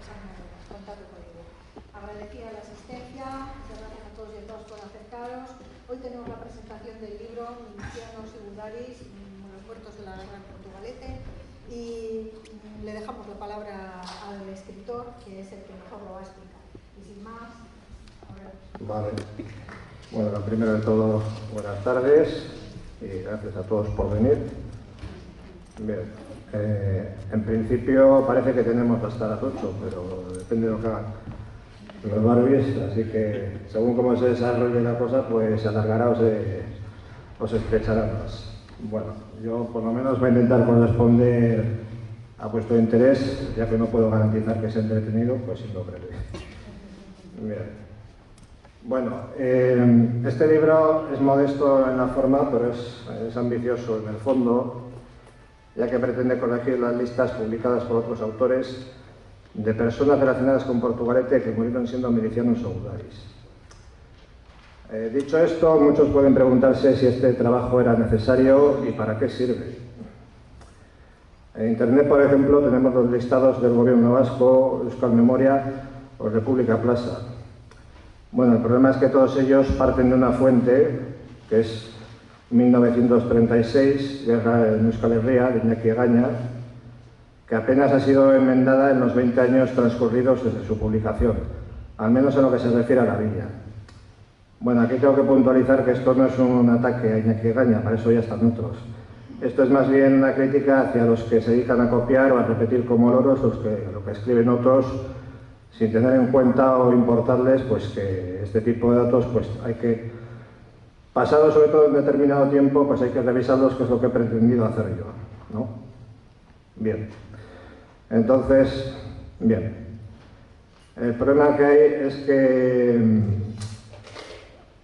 interesarme contacto conmigo. Agradecía la asistencia, muchas gracias a todos y a todas por acercaros. Hoy tenemos la presentación del libro Milicianos y Vulgaris, los muertos de la guerra en Portugalete, y le dejamos la palabra al escritor, que es el que mejor lo va a explicar. Y sin más, ahora... Vale. Bueno, lo primero de todo, buenas tardes y gracias a todos por venir. Bien, en principio parece que tenemos hasta las 8, pero depende de lo que hagan los Barbies, así que según cómo se desarrolle la cosa, pues se alargará o se estrechará más. Bueno, yo por lo menos voy a intentar corresponder a vuestro interés, ya que no puedo garantizar que sea entretenido, pues sí lo breve. Bien. Bueno, este libro es modesto en la forma, pero es ambicioso en el fondo, ya que pretende corregir las listas publicadas por otros autores de personas relacionadas con Portugalete que murieron siendo milicianos o vulgaris. Dicho esto, muchos pueden preguntarse si este trabajo era necesario y para qué sirve. En Internet, por ejemplo, tenemos los listados del Gobierno vasco, Euskal Memoria o República Plaza. Bueno, el problema es que todos ellos parten de una fuente, que es 1936, Guerra en Euskal Herria, de Iñaki Egaña, que apenas ha sido enmendada en los 20 años transcurridos desde su publicación, al menos en lo que se refiere a la villa. Bueno, aquí tengo que puntualizar que esto no es un ataque a Iñaki Egaña, para eso ya están otros. Esto es más bien una crítica hacia los que se dedican a copiar o a repetir como loros lo que escriben otros, sin tener en cuenta o importarles pues que este tipo de datos pues hay que, pasado sobre todo en determinado tiempo, pues hay que revisarlos, que es lo que he pretendido hacer yo, ¿no? Bien. Entonces, bien. El problema que hay es que,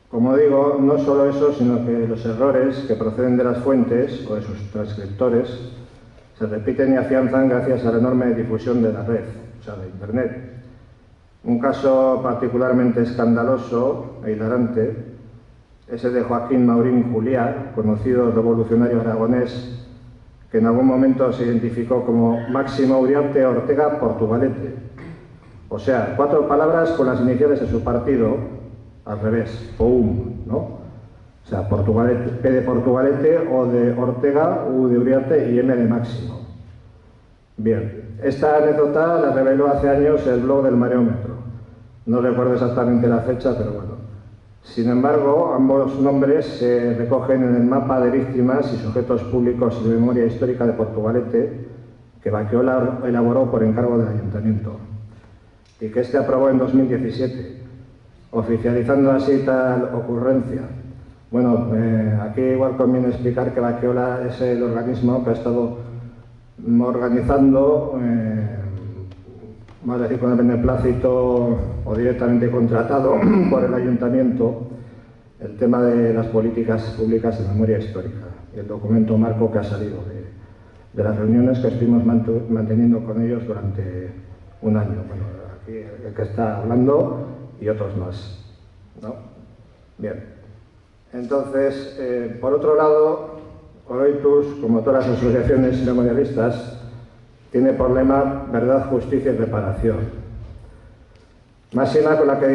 como digo, no solo eso, sino que los errores que proceden de las fuentes o de sus transcriptores se repiten y afianzan gracias a la enorme difusión de la red, o sea, de Internet. Un caso particularmente escandaloso e hilarante es el de Joaquín Maurín Juliá, conocido revolucionario aragonés, que en algún momento se identificó como Máximo Uriarte Ortega Portugalete. O sea, 4 palabras con las iniciales de su partido, al revés, POUM, ¿no? O sea, Portugalete, P de Portugalete, O de Ortega, U de Uriarte y M de Máximo. Bien, esta anécdota la reveló hace años el blog del Mareómetro. No recuerdo exactamente la fecha, pero bueno. Sin embargo, ambos nombres se recogen en el mapa de víctimas y sujetos públicos de memoria histórica de Portugalete, que Baqueola elaboró por encargo del Ayuntamiento, y que este aprobó en 2017, oficializando así tal ocurrencia. Bueno, aquí igual conviene explicar que Baqueola es el organismo que ha estado organizando, vamos a decir con el beneplácito o directamente contratado por el Ayuntamiento, el tema de las políticas públicas de memoria histórica y el documento marco que ha salido de las reuniones que estuvimos manteniendo con ellos durante un año. Bueno, aquí el que está hablando y otros más, ¿no? Bien. Entonces, por otro lado, Oroitus, como todas las asociaciones memorialistas, tiene por lema verdad, justicia y reparación. Máxima con la que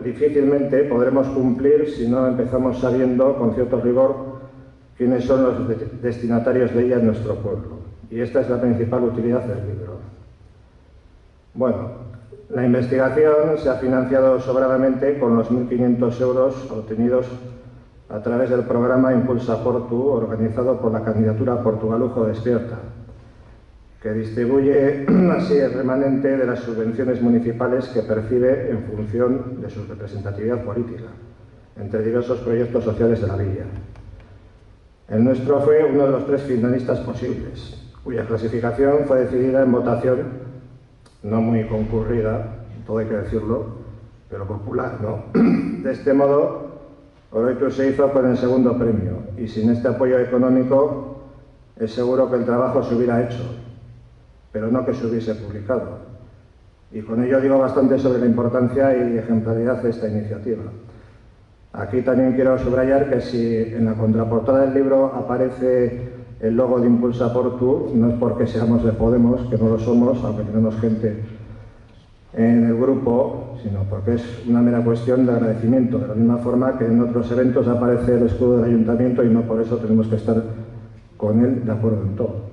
difícilmente podremos cumplir si no empezamos sabiendo con cierto rigor quiénes son los destinatarios de ella en nuestro pueblo. Y esta es la principal utilidad del libro. Bueno, la investigación se ha financiado sobradamente con los 1.500 euros obtenidos a través del programa Impulsa Portu, organizado por la candidatura Portugalujo Despierta, que distribuye así el remanente de las subvenciones municipales que percibe en función de su representatividad política, entre diversos proyectos sociales de la villa. El nuestro fue uno de los 3 finalistas posibles, cuya clasificación fue decidida en votación, no muy concurrida, todo hay que decirlo, pero popular, ¿no? De este modo, Oroitus se hizo con el segundo premio, y sin este apoyo económico es seguro que el trabajo se hubiera hecho, pero no que se hubiese publicado. Y con ello digo bastante sobre la importancia y ejemplaridad de esta iniciativa. Aquí también quiero subrayar que si en la contraportada del libro aparece el logo de Impulsa Portu, no es porque seamos de Podemos, que no lo somos, aunque tenemos gente en el grupo, sino porque es una mera cuestión de agradecimiento, de la misma forma que en otros eventos aparece el escudo del ayuntamiento y no por eso tenemos que estar con él de acuerdo en todo.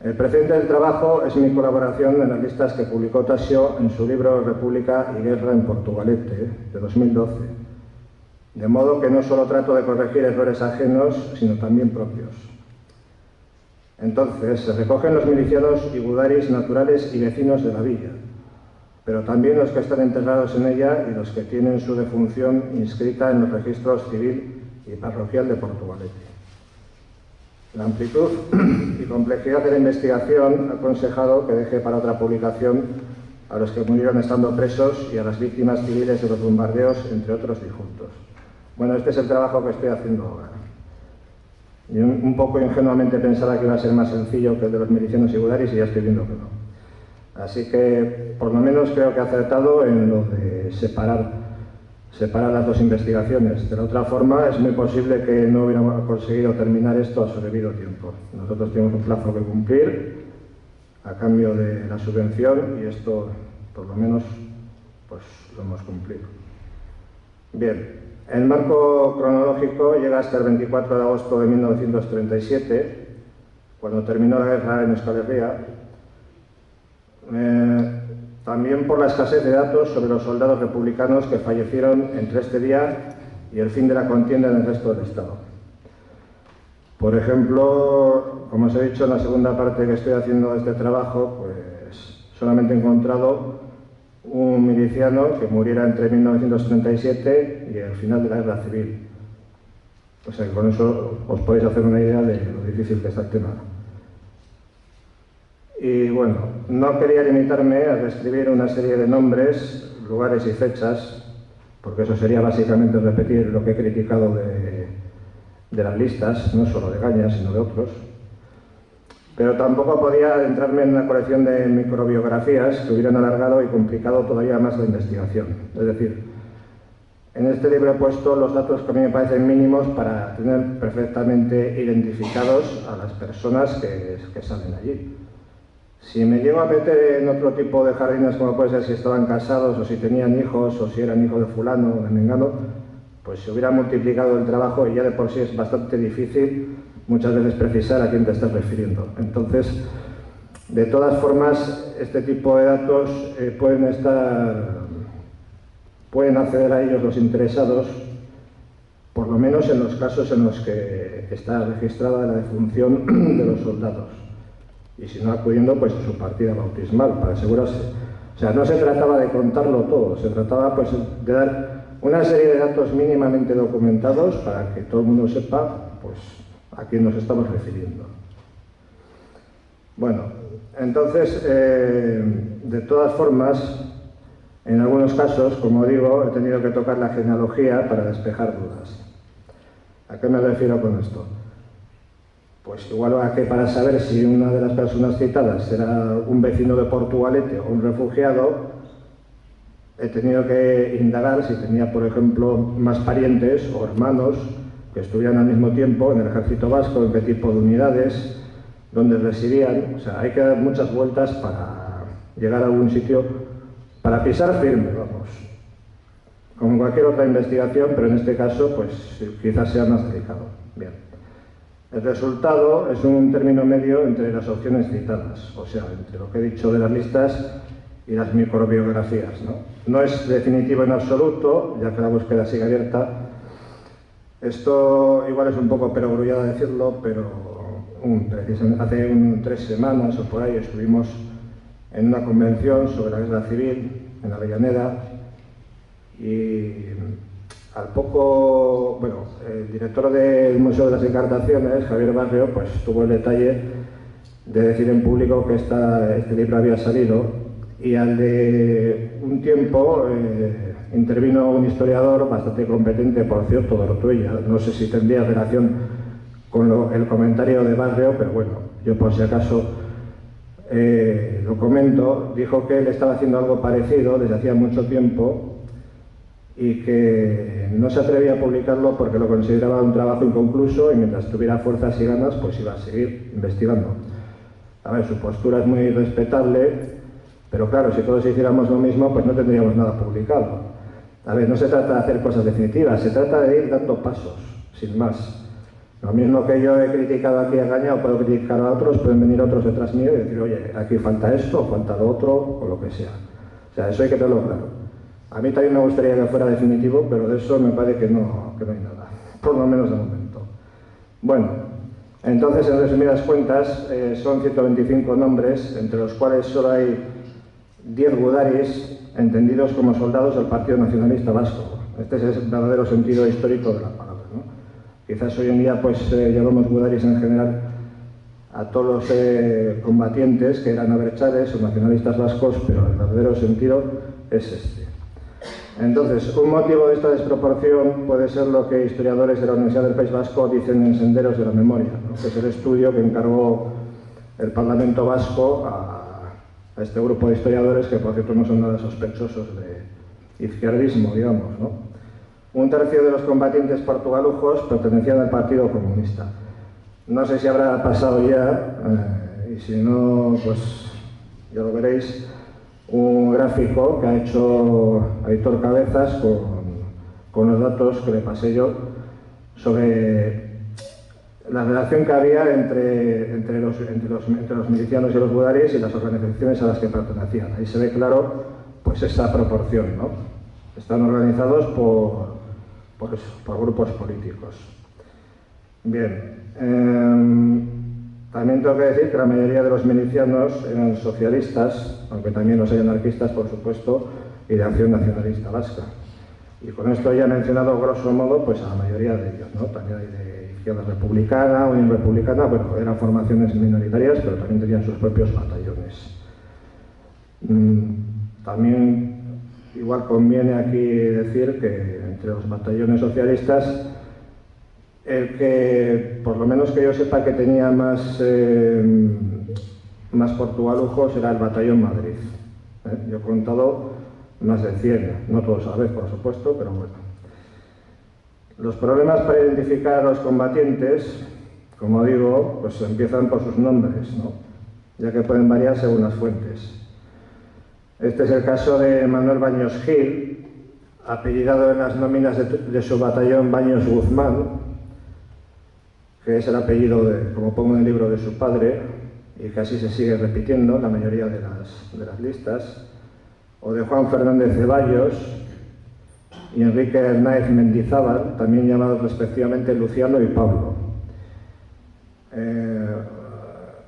El precedente del trabajo es mi colaboración en las listas que publicó Tasio en su libro República y Guerra en Portugalete, de 2012. De modo que no solo trato de corregir errores ajenos, sino también propios. Entonces, se recogen los milicianos y gudaris naturales y vecinos de la villa, pero también los que están enterrados en ella y los que tienen su defunción inscrita en los registros civil y parroquial de Portugalete. La amplitud y complejidad de la investigación ha aconsejado que deje para otra publicación a los que murieron estando presos y a las víctimas civiles de los bombardeos, entre otros difuntos. Bueno, este es el trabajo que estoy haciendo ahora. Yo un poco ingenuamente pensaba que iba a ser más sencillo que el de los milicianos y gudaris y ya estoy viendo que no. Así que, por lo menos, creo que he acertado en lo de separar las dos investigaciones. De la otra forma, es muy posible que no hubiéramos conseguido terminar esto a su debido tiempo. Nosotros tenemos un plazo que cumplir a cambio de la subvención y esto, por lo menos, pues lo hemos cumplido. Bien, el marco cronológico llega hasta el 24 de agosto de 1937, cuando terminó la guerra en Euskal Herria. También por la escasez de datos sobre los soldados republicanos que fallecieron entre este día y el fin de la contienda en el resto del Estado. Por ejemplo, como os he dicho en la segunda parte que estoy haciendo de este trabajo, pues solamente he encontrado un miliciano que muriera entre 1937 y el final de la Guerra Civil. O sea que con eso os podéis hacer una idea de lo difícil que está el tema. Y bueno, no quería limitarme a describir una serie de nombres, lugares y fechas, porque eso sería básicamente repetir lo que he criticado de las listas, no solo de Gaña, sino de otros. Pero tampoco podía adentrarme en una colección de microbiografías que hubieran alargado y complicado todavía más la investigación. Es decir, en este libro he puesto los datos que a mí me parecen mínimos para tener perfectamente identificados a las personas que salen allí. Si me llego a meter en otro tipo de jardines, como puede ser si estaban casados o si tenían hijos o si eran hijos de fulano o de mengano, pues se hubiera multiplicado el trabajo y ya de por sí es bastante difícil muchas veces precisar a quién te estás refiriendo. Entonces, de todas formas, este tipo de datos pueden acceder a ellos los interesados, por lo menos en los casos en los que está registrada la defunción de los soldados. Y si no, acudiendo pues a su partida bautismal, para asegurarse. O sea, no se trataba de contarlo todo, se trataba pues de dar una serie de datos mínimamente documentados para que todo el mundo sepa pues a quién nos estamos refiriendo. Bueno, entonces, de todas formas, en algunos casos, como digo, he tenido que tocar la genealogía para despejar dudas. ¿A qué me refiero con esto? Pues igual a que para saber si una de las personas citadas era un vecino de Portugalete o un refugiado, he tenido que indagar si tenía, por ejemplo, más parientes o hermanos que estuvieran al mismo tiempo en el ejército vasco, en qué tipo de unidades, dónde residían. O sea, hay que dar muchas vueltas para llegar a algún sitio, para pisar firme, vamos. Como cualquier otra investigación, pero en este caso, pues quizás sea más delicado. Bien. El resultado es un término medio entre las opciones citadas, o sea, entre lo que he dicho de las listas y las microbiografías, ¿no? No es definitivo en absoluto, ya que la búsqueda sigue abierta. Esto igual es un poco perogrullado decirlo, pero hace 3 semanas o por ahí estuvimos en una convención sobre la guerra civil en Avellaneda y al poco, bueno, el director del Museo de las Encartaciones, Javier Barrio, pues tuvo el detalle de decir en público que este libro había salido y al de un tiempo intervino un historiador bastante competente, por cierto, de Ortuella. No sé si tendría relación con el comentario de Barrio, pero bueno, yo por si acaso lo comento. Dijo que él estaba haciendo algo parecido desde hacía mucho tiempo y que no se atrevía a publicarlo porque lo consideraba un trabajo inconcluso y mientras tuviera fuerzas y ganas pues iba a seguir investigando. A ver, su postura es muy respetable, Pero claro, si todos hiciéramos lo mismo, pues no tendríamos nada publicado. A ver, no se trata de hacer cosas definitivas, se trata de ir dando pasos, sin más. Lo mismo que yo he criticado aquí a Gaña, o puedo criticar a otros, pueden venir otros detrás mío y decir, oye, aquí falta esto, o falta lo otro, o lo que sea. O sea, eso hay que tenerlo claro. A mí también me gustaría que fuera definitivo, pero de eso me parece que no hay nada, por lo menos de momento. Bueno, entonces, en resumidas cuentas, son 125 nombres, entre los cuales solo hay 10 gudaris entendidos como soldados del Partido Nacionalista Vasco. Este es el verdadero sentido histórico de la palabra, ¿no? Quizás hoy en día pues llamamos gudaris en general a todos los combatientes que eran abertzales o nacionalistas vascos, pero el verdadero sentido es este. Entonces, un motivo de esta desproporción puede ser lo que historiadores de la Universidad del País Vasco dicen en Senderos de la Memoria, ¿no? Que es el estudio que encargó el Parlamento Vasco a este grupo de historiadores, que por cierto no son nada sospechosos de izquierdismo, digamos, ¿no? Un tercio de los combatientes portugalujos pertenecían al Partido Comunista. No sé si habrá pasado ya, y si no, pues ya lo veréis, un gráfico que ha hecho Aitor Cabezas con los datos que le pasé yo sobre la relación que había entre los milicianos y los gudaris y las organizaciones a las que pertenecían. Ahí se ve claro pues esa proporción, ¿no? Están organizados por grupos políticos. Bien, también tengo que decir que la mayoría de los milicianos eran socialistas, aunque también los hay anarquistas, por supuesto, y de Acción Nacionalista Vasca. Y con esto ya he mencionado, grosso modo, pues a la mayoría de ellos, ¿no? También hay de Izquierda Republicana, Unión Republicana, bueno, eran formaciones minoritarias, pero también tenían sus propios batallones. También, igual conviene aquí decir que entre los batallones socialistas, el que, por lo menos que yo sepa, que tenía más portugalujos era el Batallón Madrid. Yo he contado más de 100, no todos a la vez, por supuesto, pero bueno. Los problemas para identificar a los combatientes, como digo, pues empiezan por sus nombres, ¿no? Ya que pueden variar según las fuentes. Este es el caso de Manuel Baños Gil, apellidado en las nóminas de su batallón Baños Guzmán, que es el apellido, como pongo en el libro, de su padre, y que así se sigue repitiendo en la mayoría de las listas, o de Juan Fernández Ceballos y Enrique Hernández Mendizábal, también llamados respectivamente Luciano y Pablo.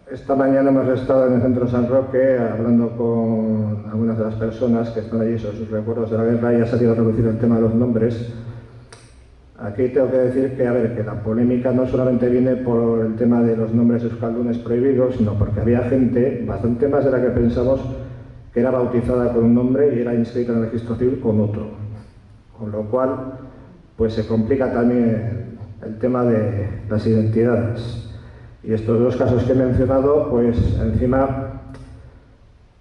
Esta mañana hemos estado en el Centro San Roque hablando con algunas de las personas que están allí sobre sus recuerdos de la guerra y ha salido a reducir el tema de los nombres. Aquí tengo que decir que, a ver, que la polémica no solamente viene por el tema de los nombres euskaldunes prohibidos, sino porque había gente, bastante más de la que pensamos, que era bautizada con un nombre y era inscrita en el registro civil con otro. Con lo cual, pues se complica también el tema de las identidades. Y estos dos casos que he mencionado, pues encima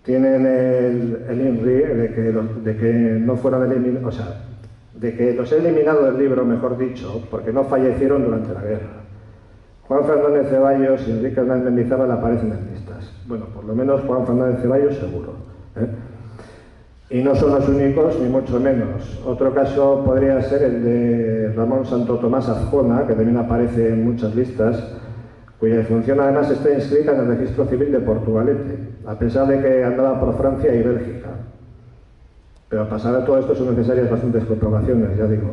tienen el INRI de que no fueron eliminados, o sea, de que los he eliminado del libro, mejor dicho, porque no fallecieron durante la guerra. Juan Fernández Ceballos y Enrique Hernández Mendizábal aparecen en listas. Bueno, por lo menos Juan Fernández Ceballos seguro, Y no son los únicos, ni mucho menos. Otro caso podría ser el de Ramón Santo Tomás Azcona, que también aparece en muchas listas, cuya función además está inscrita en el registro civil de Portugalete, a pesar de que andaba por Francia y Bélgica. Pero a pasar de todo esto son necesarias bastantes comprobaciones, ya digo.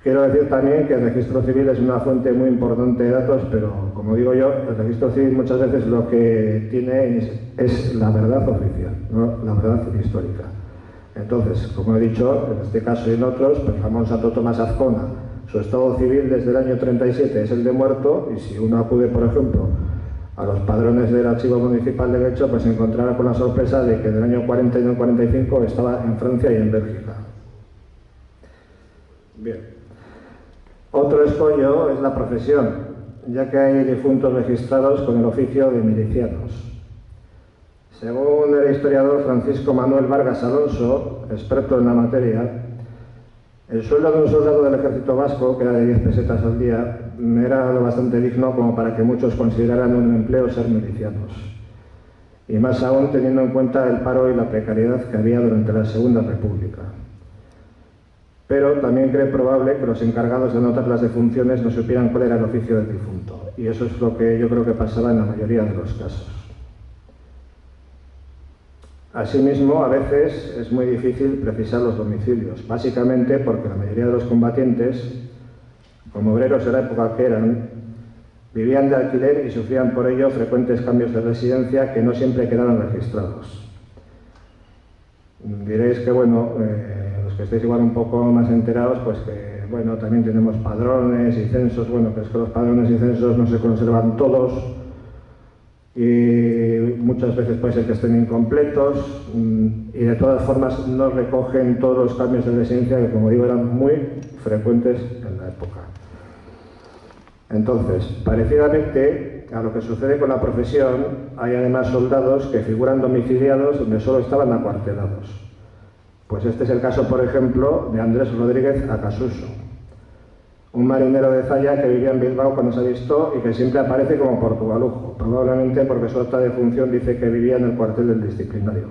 Quiero decir también que el registro civil es una fuente muy importante de datos, pero como digo yo, el registro civil muchas veces lo que tiene es la verdad oficial, no la verdad histórica. Entonces, como he dicho, en este caso y en otros, pues Ramón Santo Tomás Azcona, su estado civil desde el año 37 es el de muerto, y si uno acude, por ejemplo, a los padrones del Archivo Municipal de Guecho, pues se encontrará con la sorpresa de que en el año 40 y en el 45 estaba en Francia y en Bélgica. Bien. Otro escollo es la profesión, ya que hay difuntos registrados con el oficio de milicianos. Según el historiador Francisco Manuel Vargas Alonso, experto en la materia, el sueldo de un soldado del ejército vasco, que era de 10 pesetas al día, era lo bastante digno como para que muchos consideraran un empleo ser milicianos. y más aún teniendo en cuenta el paro y la precariedad que había durante la Segunda República. Pero también cree probable que los encargados de anotar las defunciones no supieran cuál era el oficio del difunto, y eso es lo que yo creo que pasaba en la mayoría de los casos. Asimismo, a veces es muy difícil precisar los domicilios, básicamente porque la mayoría de los combatientes, como obreros de la época que eran, vivían de alquiler y sufrían por ello frecuentes cambios de residencia que no siempre quedaban registrados. Diréis que, bueno, los que estéis igual un poco más enterados, pues que, bueno, también tenemos padrones y censos, bueno, pero es que los padrones y censos no se conservan todos y muchas veces puede ser que estén incompletos y de todas formas no recogen todos los cambios de residencia que, como digo, eran muy frecuentes en la época. Entonces, parecidamente a lo que sucede con la profesión, hay además soldados que figuran domiciliados donde solo estaban acuartelados. Pues este es el caso, por ejemplo, de Andrés Rodríguez Acasuso, un marinero de Zalla que vivía en Bilbao cuando se avistó y que siempre aparece como portugalujo, probablemente porque su acta de función dice que vivía en el cuartel del disciplinario.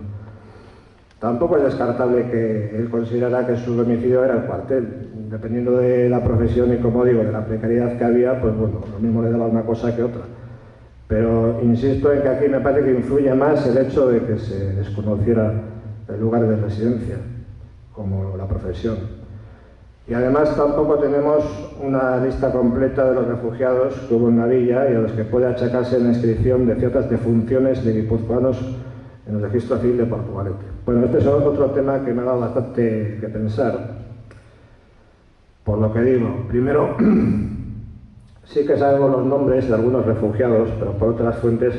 Tampoco es descartable que él considerara que su domicilio era el cuartel. Dependiendo de la profesión y, como digo, de la precariedad que había, pues bueno, lo mismo le daba una cosa que otra. Pero insisto en que aquí me parece que influye más el hecho de que se desconociera el lugar de residencia, como la profesión. Y además tampoco tenemos una lista completa de los refugiados que hubo en la villa y a los que puede achacarse la inscripción de ciertas defunciones de guipuzcoanos en el registro civil de Portugalete. Bueno, este es otro tema que me ha dado bastante que pensar. Por lo que digo, primero, sí que sabemos los nombres de algunos refugiados, pero por otras fuentes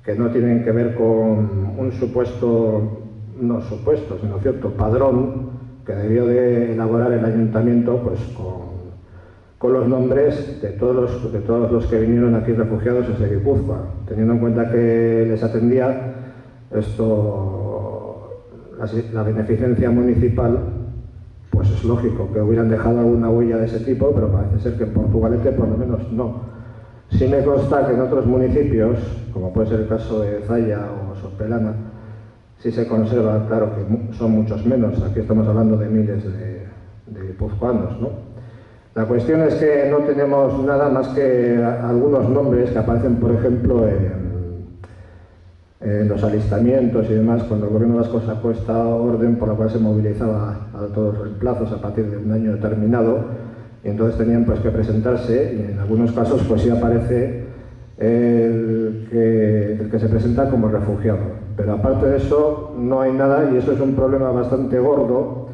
que no tienen que ver con un supuesto, no supuesto, sino cierto padrón que debió de elaborar el ayuntamiento, pues con los nombres de todos los que vinieron aquí refugiados desde Guipúzcoa, teniendo en cuenta que les atendía la beneficencia municipal. Pues es lógico que hubieran dejado alguna huella de ese tipo, pero parece ser que en Portugalete por lo menos no. Sí me consta que en otros municipios, como puede ser el caso de Zalla o Sopelana, sí se conserva, claro que son muchos menos, aquí estamos hablando de miles de guipuzcoanos, ¿no? La cuestión es que no tenemos nada más que algunos nombres que aparecen, por ejemplo, en los alistamientos y demás, cuando el gobierno vasco sacó esta orden por la cual se movilizaba a todos los reemplazos a partir de un año determinado, y entonces tenían pues que presentarse, y en algunos casos pues sí aparece el que se presenta como refugiado. Pero aparte de eso no hay nada, y eso es un problema bastante gordo,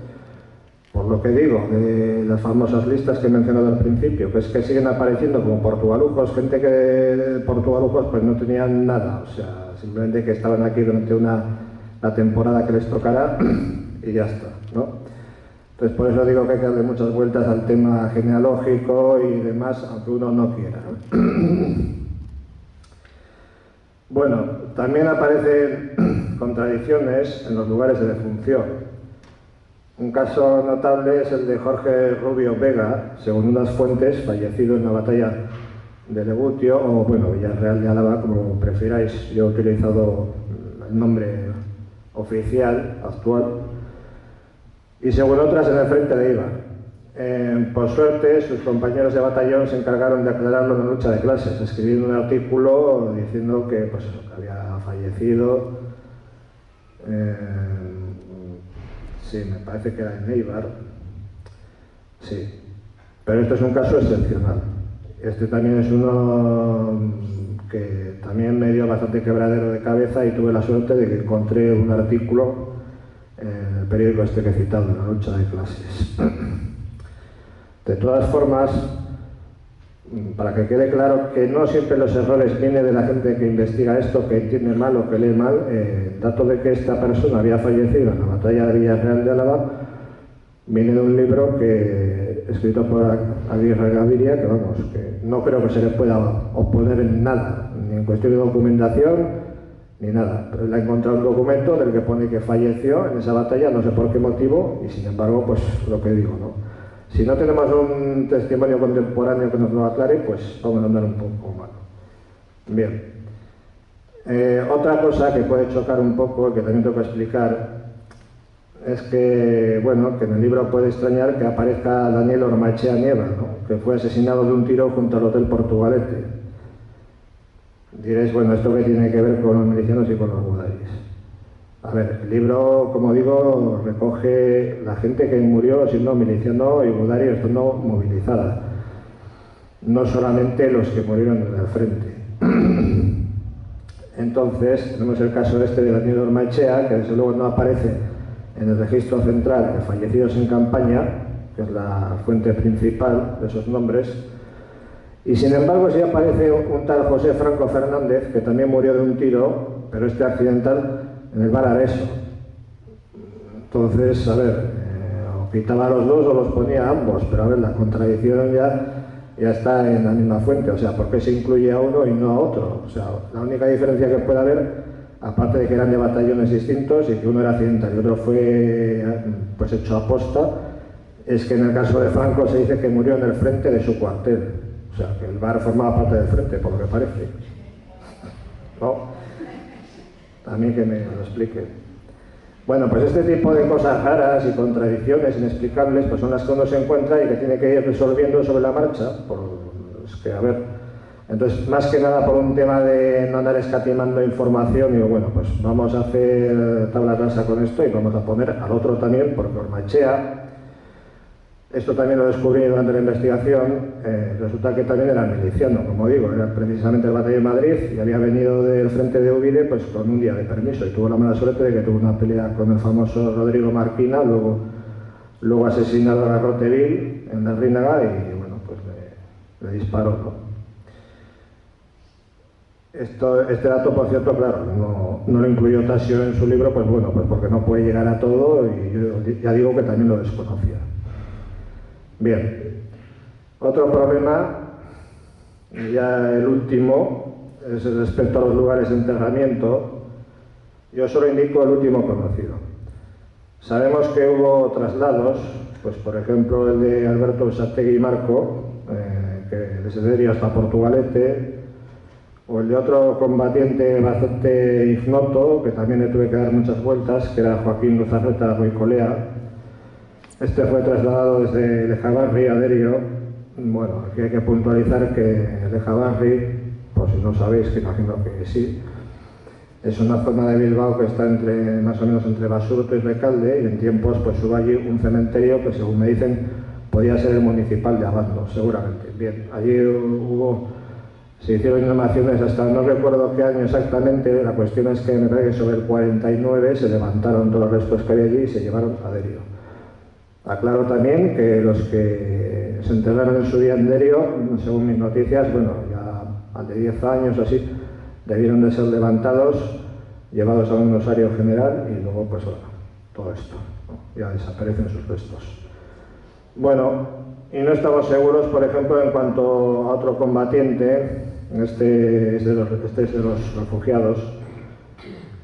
por lo que digo, de las famosas listas que he mencionado al principio, que es que siguen apareciendo como portugalujos, gente que portugalujos pues no tenían nada, o sea, simplemente que estaban aquí durante la temporada que les tocara y ya está, ¿no? Entonces por eso digo que hay que darle muchas vueltas al tema genealógico y demás, aunque uno no quiera, ¿no? Bueno, también aparecen contradicciones en los lugares de defunción. Un caso notable es el de Jorge Rubio Vega, según unas fuentes, fallecido en la batalla de Legutio, o bueno, Villarreal de Álava, como prefiráis. Yo he utilizado el nombre oficial, actual, y según otras en el frente de Ibar. Por suerte, sus compañeros de batallón se encargaron de aclararlo en la lucha de clases, escribiendo un artículo diciendo que, pues eso, que había fallecido. Sí, me parece que era en Eibar. Sí, pero este es un caso excepcional. Este también es uno que también me dio bastante quebradero de cabeza y tuve la suerte de que encontré un artículo en el periódico este que he citado, en la lucha de clases. De todas formas, para que quede claro que no siempre los errores vienen de la gente que investiga esto, que entiende mal o que lee mal, el dato de que esta persona había fallecido en la batalla de Villarreal de Álava viene de un libro escrito por Aguirre Gaviria, que vamos, que no creo que se le pueda oponer en nada, ni en cuestión de documentación, ni nada. Pero él ha encontrado un documento del que pone que falleció en esa batalla, no sé por qué motivo, y sin embargo, pues lo que digo, ¿no? Si no tenemos un testimonio contemporáneo que nos lo aclare, pues vamos a andar un poco mal. Bien. Otra cosa que puede chocar un poco, que también tengo que explicar, es que, bueno, que en el libro puede extrañar que aparezca Daniel Ormaechea Nieva, ¿no?, que fue asesinado de un tiro junto al Hotel Portugalete. Diréis, bueno, ¿esto qué tiene que ver con los milicianos y con los gudaris? A ver, el libro, como digo, recoge la gente que murió siendo miliciano y gudari estando movilizada, no solamente los que murieron en el frente. Entonces, tenemos el caso este de Daniel Ormaechea, que desde luego no aparece en el registro central de fallecidos en campaña, que es la fuente principal de esos nombres, y sin embargo sí aparece un tal José Franco Fernández, que también murió de un tiro, pero este accidental, en el bar Areso. Entonces, a ver, o quitaba a los dos o los ponía a ambos, pero a ver, la contradicción ya está en la misma fuente, o sea, ¿por qué se incluye a uno y no a otro? O sea, la única diferencia que puede haber, aparte de que eran de batallones distintos y que uno era accidental y otro fue pues hecho a posta, es que en el caso de Franco se dice que murió en el frente de su cuartel, o sea, que el bar formaba parte del frente, por lo que parece. ¿No? También que me lo explique. Bueno, pues este tipo de cosas raras y contradicciones inexplicables pues son las que uno se encuentra y que tiene que ir resolviendo sobre la marcha. Es que, a ver, entonces, más que nada por un tema de no andar escatimando información, digo, bueno, pues vamos a hacer tabla rasa con esto y vamos a poner al otro también, porque Ormaechea, esto también lo descubrí durante la investigación, resulta que también era miliciano, como digo, era precisamente el Batallón de Madrid y había venido del frente de Uvide pues con un día de permiso y tuvo la mala suerte de que tuvo una pelea con el famoso Rodrigo Marquina, luego asesinado a Garroteville en la Rínaga y bueno, pues le disparó, ¿no? Este dato, por cierto, claro, no lo incluyó Tasio en su libro, pues bueno, pues porque no puede llegar a todo y yo ya digo que también lo desconocía. Bien, otro problema, ya el último, es respecto a los lugares de enterramiento. Yo solo indico el último conocido. Sabemos que hubo traslados, pues por ejemplo el de Alberto Usategui Marco, que desde Derio hasta Portugalete, o el de otro combatiente bastante ignoto, que también le tuve que dar muchas vueltas, que era Joaquín Luzarreta Roicolea. Este fue trasladado desde Lejabarri a Derio. Bueno, aquí hay que puntualizar que Lejabarri, por si no sabéis, que imagino que sí, es una zona de Bilbao que está más o menos entre Basurto y Recalde, y en tiempos pues hubo allí un cementerio que, según me dicen, podía ser el municipal de Abando, seguramente. Bien, allí se hicieron inhumaciones hasta no recuerdo qué año exactamente. La cuestión es que me parece que sobre el 49 se levantaron todos los restos que había allí y se llevaron a Derio. Aclaro también que los que se enterraron en su día en Derio, según mis noticias, bueno, ya al de 10 años o así, debieron de ser levantados, llevados a un osario general y luego, pues bueno, todo esto, ¿no? Ya desaparecen sus restos. Bueno, y no estamos seguros, por ejemplo, en cuanto a otro combatiente, este es de los refugiados,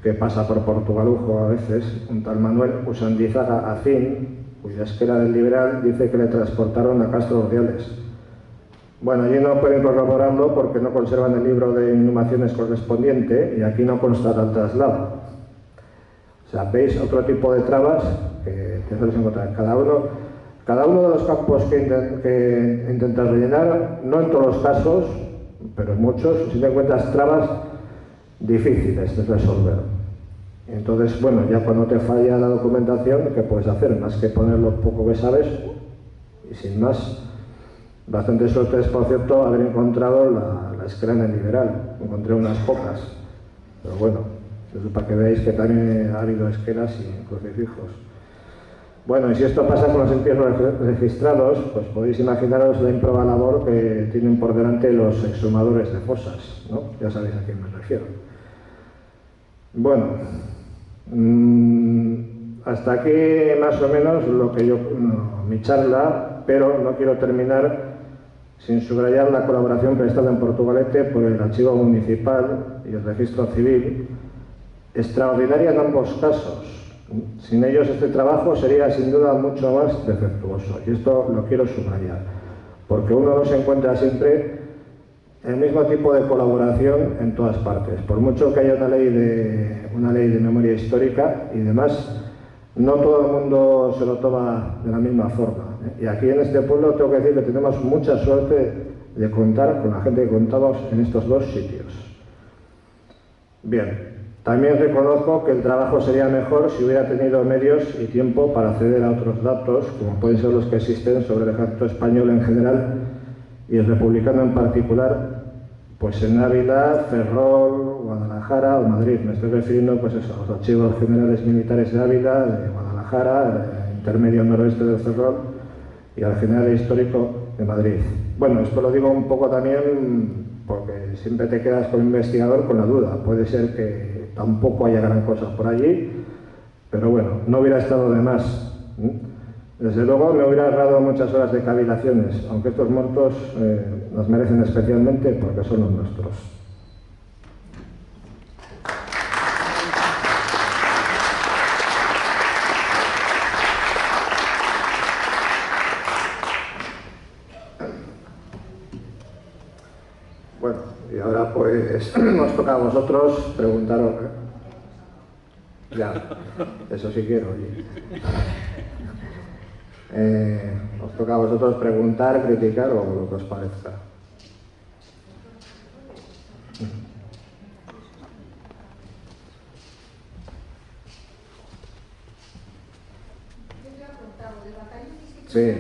que pasa por Portugalujo a veces, un tal Manuel Usandizaga Acín, cuya esquela del Liberal dice que le transportaron a Castro Ordiales. Bueno, allí no pueden corroborarlo porque no conservan el libro de inhumaciones correspondiente y aquí no consta el traslado. O sea, veis otro tipo de trabas que sueles encontrar. Cada uno de los campos que intentas rellenar, no en todos los casos, pero en muchos, si te encuentras trabas difíciles de resolver. Entonces, bueno, ya cuando te falla la documentación, ¿qué puedes hacer? Más que poner lo poco que sabes y sin más. Bastante suerte es, por cierto, haber encontrado la esquela en el Liberal. Encontré unas pocas, pero bueno, eso es para que veáis que también ha habido esquelas y crucifijos. Bueno, y si esto pasa con los entierros registrados, pues podéis imaginaros la ímproba labor que tienen por delante los exhumadores de fosas, ¿no? Ya sabéis a quién me refiero. Bueno, hasta aquí más o menos mi charla, pero no quiero terminar sin subrayar la colaboración prestada en Portugalete por el Archivo Municipal y el Registro Civil, extraordinaria en ambos casos. Sin ellos este trabajo sería sin duda mucho más defectuoso, y esto lo quiero subrayar, porque uno no se encuentra siempre el mismo tipo de colaboración en todas partes. Por mucho que haya una ley de memoria histórica y demás, no todo el mundo se lo toma de la misma forma. Y aquí en este pueblo tengo que decir que tenemos mucha suerte de contar con la gente que contamos en estos dos sitios. Bien, también reconozco que el trabajo sería mejor si hubiera tenido medios y tiempo para acceder a otros datos, como pueden ser los que existen sobre el ejército español en general y el republicano en particular, pues en Ávila, Ferrol, Guadalajara o Madrid. Me estoy refiriendo pues eso, a los archivos generales militares de Ávila, de Guadalajara, el intermedio noroeste de Ferrol y al general histórico de Madrid. Bueno, esto lo digo un poco también porque siempre te quedas como investigador con la duda. Puede ser que tampoco haya gran cosa por allí, pero bueno, no hubiera estado de más. Desde luego me hubiera ahorrado muchas horas de cavilaciones, aunque estos montos nos merecen especialmente porque son los nuestros. Bueno, y ahora pues nos toca a vosotros preguntaros. Ya, eso sí quiero, oye. Os toca a vosotros preguntar, criticar o lo que os parezca. Sí.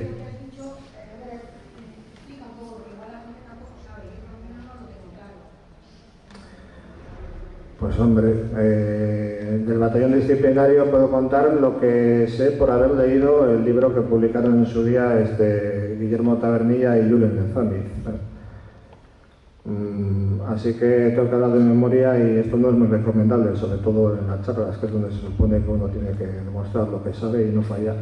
Pues hombre, del batallón disciplinario puedo contar lo que sé por haber leído el libro que publicaron en su día Guillermo Tabernilla y Julen Nezami. Así que tengo que hablar de memoria y esto no es muy recomendable, sobre todo en las charlas, que es donde se supone que uno tiene que demostrar lo que sabe y no fallar.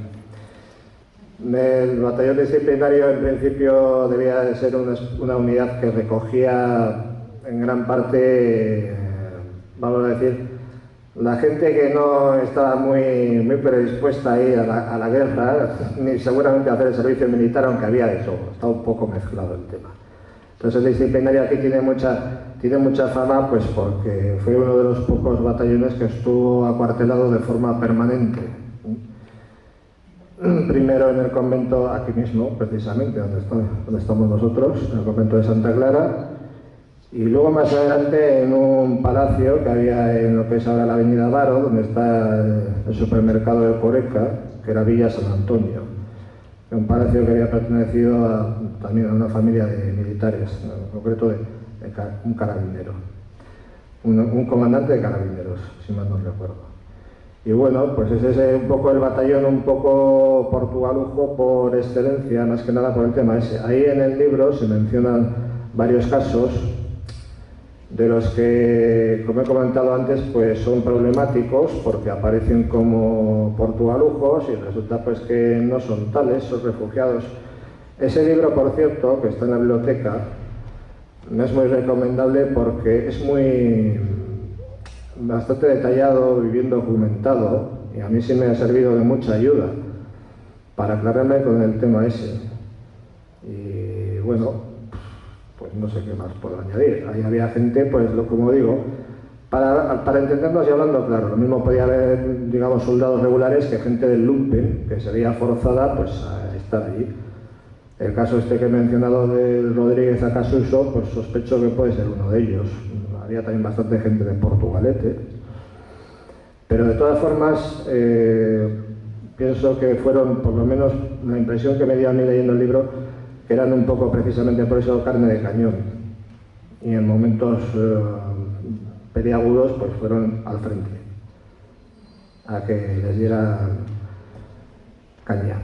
El batallón disciplinario en principio debía de ser una unidad que recogía en gran parte, vamos a decir, la gente que no estaba muy predispuesta a ir a la guerra, ni seguramente a hacer el servicio militar, aunque había de todo, está un poco mezclado el tema. Entonces el disciplinario aquí tiene mucha fama, pues porque fue uno de los pocos batallones que estuvo acuartelado de forma permanente. Primero en el convento, aquí mismo, precisamente, donde estamos nosotros, en el convento de Santa Clara, y luego más adelante en un palacio que había en lo que es ahora la avenida Varo, donde está el supermercado de Coreca, que era Villa San Antonio. Un palacio que había pertenecido también a una familia de militares, en concreto de un carabinero, un comandante de carabineros, si mal no recuerdo. Y bueno, pues ese es un poco el batallón, un poco portugalujo por excelencia, más que nada por el tema ese. Ahí en el libro se mencionan varios casos de los que, como he comentado antes, pues son problemáticos porque aparecen como portugalujos y resulta pues que no son tales, son refugiados. Ese libro, por cierto, que está en la biblioteca, no es muy recomendable porque es bastante detallado y bien documentado, y a mí sí me ha servido de mucha ayuda para aclararme con el tema ese. Y bueno, pues no sé qué más puedo añadir. Ahí había gente, pues como digo, para entendernos y hablando claro, lo mismo podía haber, digamos, soldados regulares que gente del lumpen, que sería forzada pues a estar allí. El caso este que he mencionado del Rodríguez Acasuso, pues sospecho que puede ser uno de ellos. Había también bastante gente de Portugalete. Pero de todas formas, pienso que fueron, por lo menos la impresión que me dio a mí leyendo el libro, que eran un poco precisamente por eso carne de cañón. Y en momentos peliagudos, pues fueron al frente, a que les diera caña.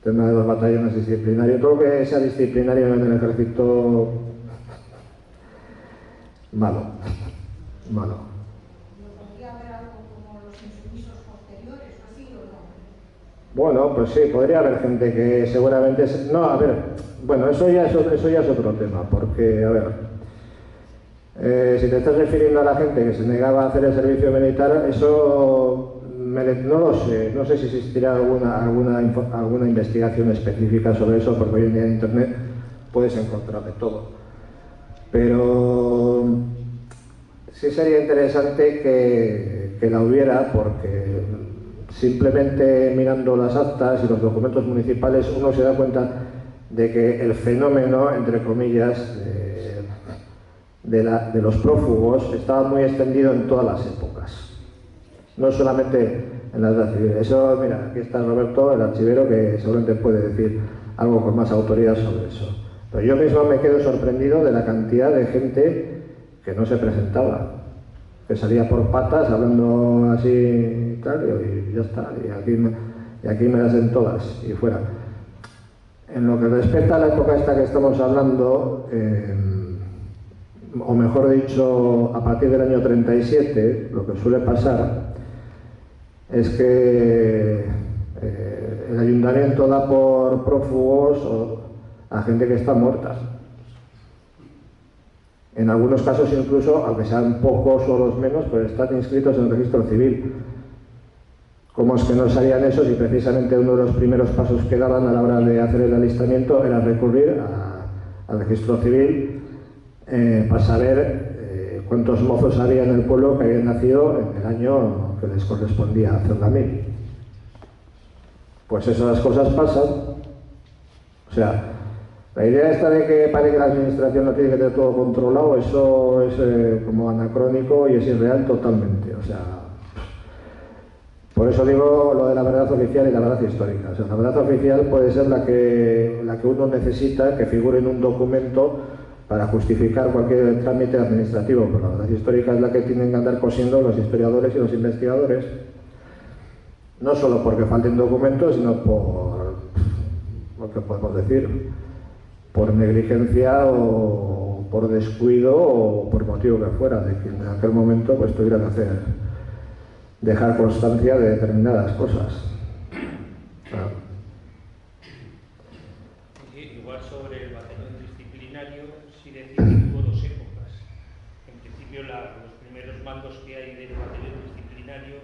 Tema de los batallones disciplinarios. Todo lo que sea disciplinario en el ejército, malo. ¿Podría haber algo como los insumisos posteriores, así o no? Bueno, pues sí, podría haber gente que seguramente... No, a ver, bueno, eso ya es otro tema, porque, a ver, si te estás refiriendo a la gente que se negaba a hacer el servicio militar, eso no lo sé, no sé si existirá alguna investigación específica sobre eso, porque hoy en día en Internet puedes encontrar de todo. Pero sí sería interesante que la hubiera, porque simplemente mirando las actas y los documentos municipales uno se da cuenta de que el fenómeno, entre comillas, de los prófugos estaba muy extendido en todas las épocas, no solamente en la edad civil. Eso, mira, aquí está Roberto, el archivero, que seguramente puede decir algo con más autoridad sobre eso. Pero yo mismo me quedo sorprendido de la cantidad de gente que no se presentaba, que salía por patas hablando así y tal, y ya está, y aquí me las den todas y fuera. En lo que respecta a la época esta que estamos hablando, o mejor dicho, a partir del año 37, lo que suele pasar es que el ayuntamiento da por prófugos a gente que está muerta. En algunos casos incluso, aunque sean pocos o los menos, pues están inscritos en el registro civil. ¿Cómo es que no sabían eso si precisamente uno de los primeros pasos que daban a la hora de hacer el alistamiento era recurrir al registro civil para saber cuántos mozos había en el pueblo que habían nacido en el año que les correspondía hacer la mil? Pues esas cosas pasan. O sea, la idea esta de que parece que la administración no tiene que tener todo controlado, eso es como anacrónico y es irreal totalmente. O sea, por eso digo lo de la verdad oficial y la verdad histórica. O sea, la verdad oficial puede ser la que uno necesita que figure en un documento para justificar cualquier trámite administrativo, pero la verdad histórica es la que tienen que andar cosiendo los historiadores y los investigadores, no solo porque falten documentos, sino por lo que podemos decir, por negligencia o por descuido o por motivo que fuera, de que en aquel momento pues tuviera que dejar constancia de determinadas cosas. Claro. Igual sobre el batallón disciplinario, sí decir que tuvo dos épocas. En principio, los primeros mandos que hay del batallón disciplinario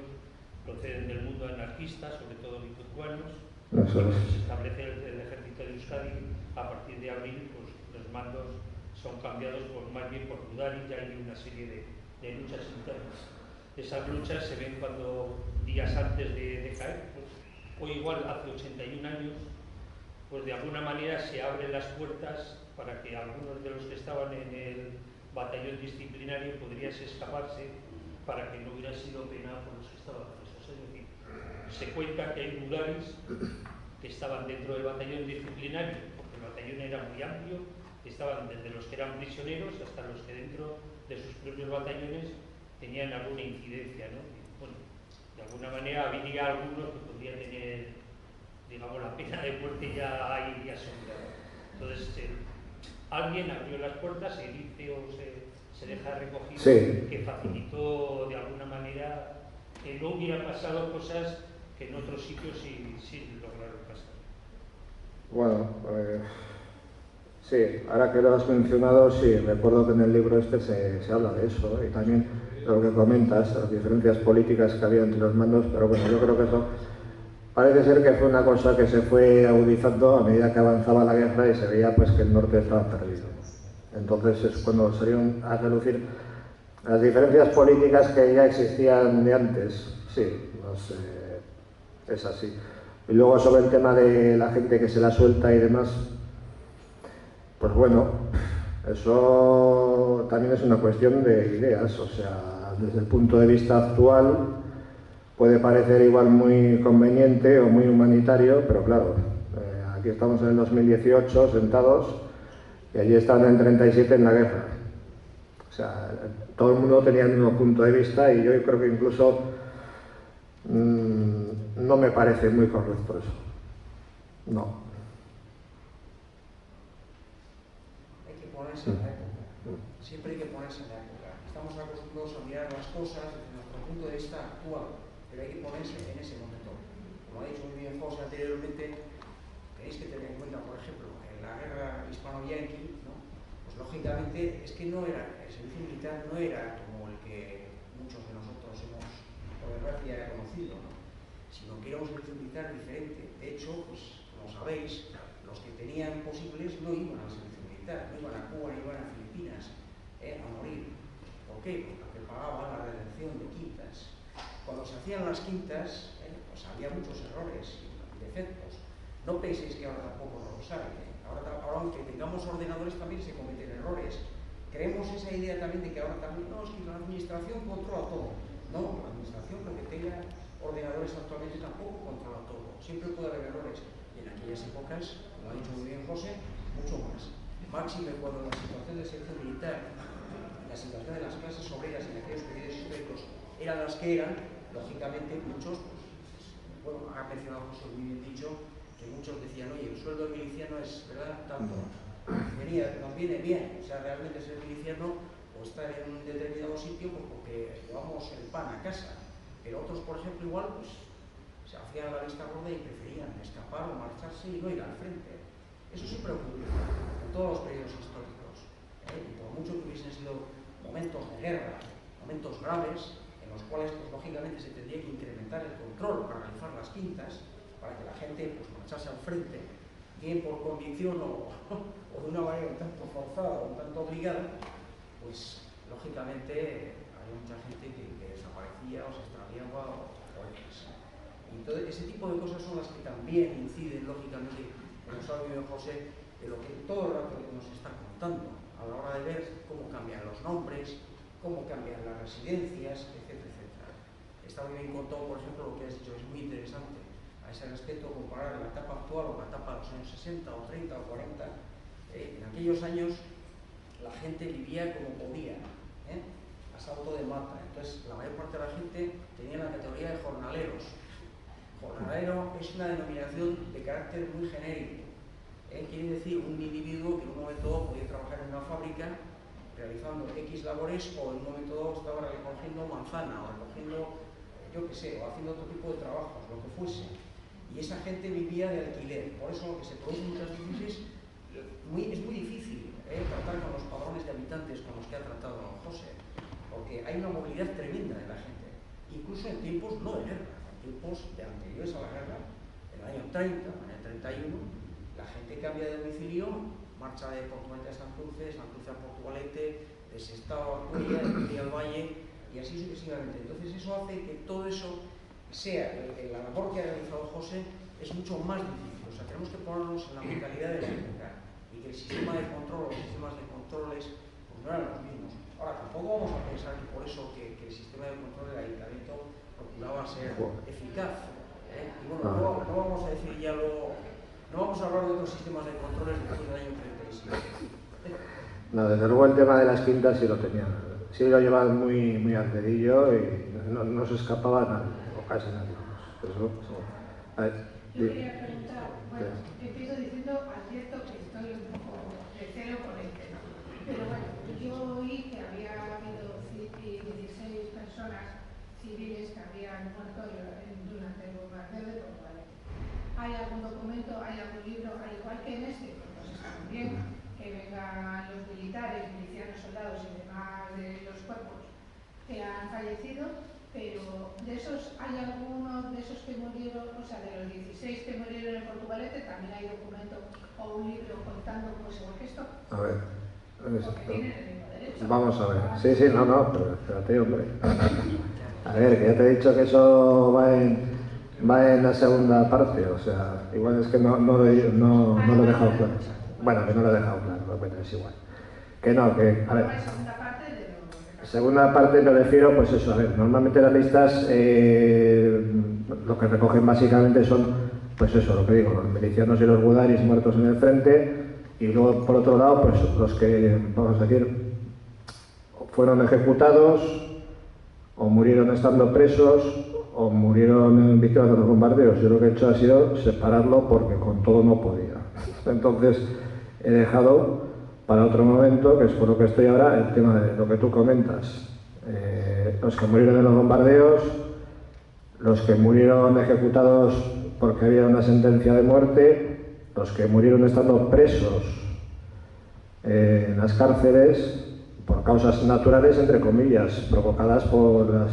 proceden del mundo anarquista, sobre todo guipuzcoanos. Cuando se establece el ejército de Euskadi, a partir de abril, pues los mandos son cambiados más bien por Udari, y hay una serie de luchas internas. Esas luchas se ven cuando días antes de caer, pues, o igual hace 81 años, pues de alguna manera se abren las puertas para que algunos de los que estaban en el batallón disciplinario podrían escaparse para que no hubiera sido penado por los que estaban presos. Es decir, se cuenta que hay lugares que estaban dentro del batallón disciplinario, porque el batallón era muy amplio, estaban desde los que eran prisioneros hasta los que dentro de sus propios batallones tenían alguna incidencia, ¿no? Bueno, de alguna manera había algunos que podrían tener, digamos, la pena de muerte ya ahí asombrada. Entonces, alguien abrió las puertas, se dice o se deja recogido, sí, que facilitó de alguna manera que no hubiera pasado cosas que en otros sitios sí lograron pasar. Bueno, sí, ahora que lo has mencionado, sí, recuerdo que en el libro este se habla de eso, y también lo que comentas, las diferencias políticas que había entre los mandos, pero bueno, yo creo que eso parece ser que fue una cosa que se fue agudizando a medida que avanzaba la guerra y se veía pues que el norte estaba perdido. Entonces es cuando salieron a relucir las diferencias políticas que ya existían de antes. Sí, no sé, es así. Y luego sobre el tema de la gente que se la suelta y demás, pues bueno, eso también es una cuestión de ideas. O sea, desde el punto de vista actual puede parecer igual muy conveniente o muy humanitario, pero claro, aquí estamos en el 2018 sentados y allí estaban en el 37 en la guerra. O sea, todo el mundo tenía el mismo punto de vista y yo creo que incluso no me parece muy correcto eso. No. Hay que ponerse en la época. Siempre hay que ponerse en la época. Estamos acostumbrados a mirar las cosas desde nuestro punto de vista actual, pero hay que ponerse en ese momento. Como ha dicho muy bien José anteriormente, tenéis que tener en cuenta, por ejemplo, en la guerra hispano-yanqui, ¿no? Pues lógicamente es que no era, el servicio militar no era como el que muchos de nosotros hemos, por desgracia, conocido, ¿no? sino que era un servicio militar diferente. De hecho, pues, como sabéis, los que tenían posibles no iban al servicio militar, no iban a Cuba, no iban a Filipinas a morir. ¿Por qué? Porque pagaban la redención de quintas. Cuando se hacían las quintas, pues había muchos errores y defectos. No penséis que ahora tampoco no los hay. Ahora, aunque tengamos ordenadores, también se cometen errores. Creemos esa idea también de que ahora también, no, es que la administración controla todo. No, la administración, lo que tenga ordenadores actualmente, tampoco controla todo. Siempre puede haber errores. Y en aquellas épocas, como ha dicho muy bien José, mucho más. Máxime cuando la situación del servicio militar, la situación de las clases obreras en aquellos periodos históricos eran las que eran, lógicamente muchos, bueno, ha mencionado José muy bien dicho, que muchos decían, oye, el sueldo del miliciano es, ¿verdad?, tanto. Nos viene bien, o sea, realmente ser miliciano o estar en un determinado sitio pues porque llevamos el pan a casa. Pero otros, por ejemplo, igual, pues se hacían la vista gorda y preferían escapar o marcharse y no ir al frente. Eso siempre ocurrió en todos los periodos históricos. Y por mucho que hubiesen sido momentos de guerra, momentos graves, en los cuales, pues lógicamente, se tendría que incrementar el control para realizar las quintas, para que la gente pues marchase al frente, bien por convicción o de una manera un tanto forzada o un tanto obligada, pues lógicamente había mucha gente que desaparecía o se extraviaba o X. Y entonces ese tipo de cosas son las que también inciden lógicamente, como sabe bien José, de lo que todo el rato nos está contando, a la hora de ver cómo cambian los nombres, cómo cambian las residencias, etcétera, etcétera. Está muy bien contado, por ejemplo, lo que has dicho, es muy interesante. A ese respecto, comparar la etapa actual o la etapa de los años 60 o 30 o 40, en aquellos años la gente vivía como podía, a salto de mata. Entonces, la mayor parte de la gente tenía la categoría de jornaleros. Jornalero es una denominación de carácter muy genérico. Quiere decir un individuo que en un momento dado podía trabajar en una fábrica realizando X labores o en un momento dado estaba recogiendo manzana o recogiendo, yo qué sé, o haciendo otro tipo de trabajos, lo que fuese. Y esa gente vivía de alquiler. Por eso lo que se produce muchas veces es muy difícil tratar con los padrones de habitantes con los que ha tratado José, porque hay una movilidad tremenda de la gente, incluso en tiempos no de guerra, en tiempos anteriores a la guerra, en el año 30, en el 31, la gente cambia de domicilio, marcha de Portugalete a Santurce, Santurce a Portugalete, de Sestao a Curia, de Curia al Valle, y así sucesivamente. Entonces eso hace que todo eso sea, la labor que ha realizado José es mucho más difícil. O sea, tenemos que ponernos en la mentalidad de la época y que el sistema de control, los sistemas de controles, pues no eran los mismos. Ahora, tampoco vamos a pensar que por eso que el sistema de control del ayuntamiento procuraba ser eficaz. Y bueno, no vamos a decir ya luego, no vamos a hablar de otros sistemas de controles después del año 37. No, desde luego el tema de las quintas sí lo tenían. Sí lo llevaban muy, muy al dedillo y no se escapaba nadie, o casi nadie. Eso, a ver, yo quería preguntar, bueno, empiezo diciendo, advierto que estoy un poco de cero con el tema. Pero bueno, yo oí que había habido 16 personas civiles que habían muerto durante el bombardeo de Portugalete. ¿Hay algún documento, hay algún libro, al igual que en este? Pues está muy bien que vengan los militares, milicianos, soldados y demás de los cuerpos que han fallecido, pero de esos, ¿hay alguno de esos que murieron, o sea, de los 16 que murieron en Portugalete, también hay documento o un libro contando pues igual que esto? a ver. Porque tienen el mismo derecho. Vamos a ver. Sí, no, pero espérate, hombre. A ver, que ya te he dicho que eso va en la segunda parte, o sea, igual es que no lo he dejado claro. Bueno, que no lo he dejado claro, bueno, es igual. Que no, que, a ver. Segunda parte me refiero, pues eso, a ver, normalmente las listas lo que recogen básicamente son, pues eso, lo que digo, los milicianos y los gudaris muertos en el frente, y luego, por otro lado, pues los que, vamos a decir, fueron ejecutados, o murieron estando presos, o murieron víctimas de los bombardeos. Yo lo que he hecho ha sido separarlo porque con todo no podía. Entonces, he dejado para otro momento, que es por lo que estoy ahora, el tema de lo que tú comentas. Los que murieron en los bombardeos, los que murieron ejecutados porque había una sentencia de muerte, los que murieron estando presos en las cárceles por causas naturales, entre comillas, provocadas por las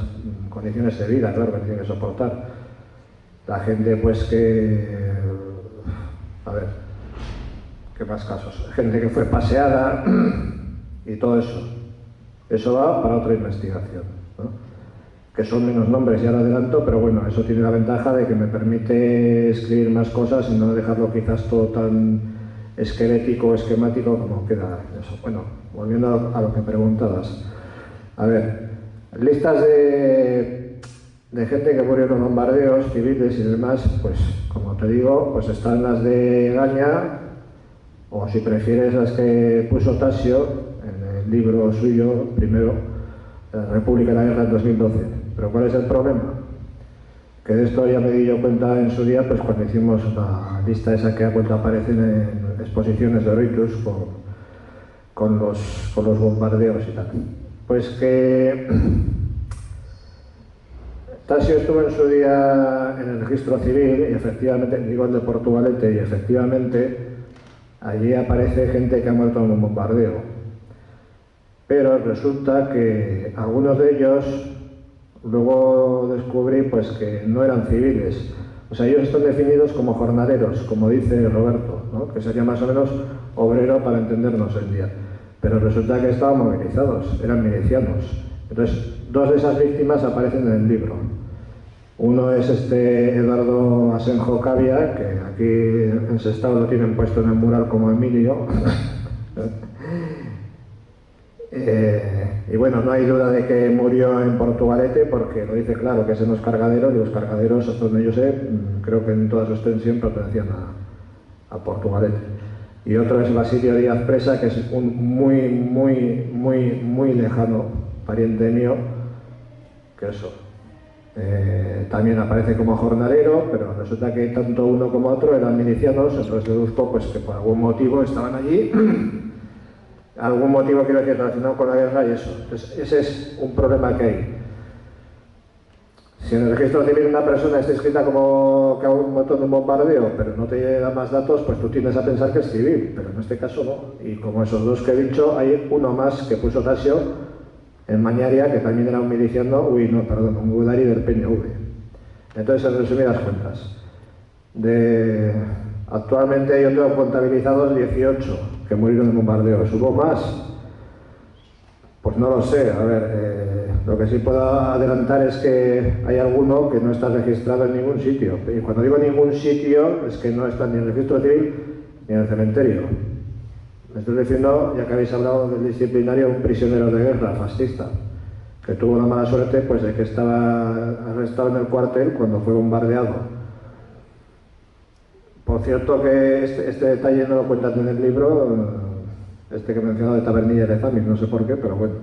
condiciones de vida, claro, que tienen que soportar. La gente pues que... A ver, ¿qué más casos? Gente que fue paseada y todo eso. Eso va para otra investigación, ¿no? Que son menos nombres, ya lo adelanto, pero bueno, eso tiene la ventaja de que me permite escribir más cosas y no dejarlo quizás todo tan esquelético o esquemático como queda eso. Bueno, volviendo a lo que preguntabas. A ver, listas de gente que murió en los bombardeos civiles y demás, pues como te digo, pues están las de Gaña, o si prefieres las que puso Tasio en el libro suyo primero, República y la Guerra en 2012. Pero ¿cuál es el problema? Que de esto ya me di yo cuenta en su día, pues cuando hicimos la lista esa que ha vuelto a aparecer en exposiciones de Reuters con los bombardeos y tal. Pues que Tasio estuvo en su día en el registro civil y efectivamente, digo el de Portugalete, y efectivamente allí aparece gente que ha muerto en un bombardeo. Pero resulta que algunos de ellos luego descubrí pues que no eran civiles. O sea, ellos están definidos como jornaleros, como dice Roberto, ¿no? Que sería más o menos obrero para entendernos hoy en día. Pero resulta que estaban movilizados, eran milicianos. Entonces, dos de esas víctimas aparecen en el libro. Uno es Eduardo Asenjo Cavia, que aquí en Sestao lo tienen puesto en el mural como Emilio. Y bueno, no hay duda de que murió en Portugalete porque lo dice claro, que es en los cargaderos, y los cargaderos, hasta donde yo sé, creo que en toda su extensión pertenecían a Portugalete. Y otro es Basilio Díaz Presa, que es un muy lejano pariente mío, que eso, también aparece como jornalero, pero resulta que tanto uno como otro eran milicianos, entonces deduzco pues, que por algún motivo estaban allí. Algún motivo, quiero decir, relacionado con la guerra y eso. Entonces, ese es un problema que hay. Si en el registro civil una persona está escrita como que ha muerto en un bombardeo, pero no te da más datos, pues tú tiendes a pensar que es civil, pero en este caso no. Y como esos dos que he dicho, hay uno más que puso Tasio en Mañaria, que también era un miliciano, un gudari del PNV. Entonces, en resumidas cuentas, actualmente yo tengo contabilizados 18 que murieron en bombardeos. ¿Hubo más? Pues no lo sé. A ver, lo que sí puedo adelantar es que hay alguno que no está registrado en ningún sitio. Y cuando digo ningún sitio, es que no está ni en el registro civil ni en el cementerio. Me estoy refiriendo, ya que habéis hablado del disciplinario, un prisionero de guerra fascista, que tuvo la mala suerte pues, de que estaba arrestado en el cuartel cuando fue bombardeado. Por cierto que este detalle no lo cuentan en el libro, que he mencionado de Tabernilla de Zamis, no sé por qué, pero bueno,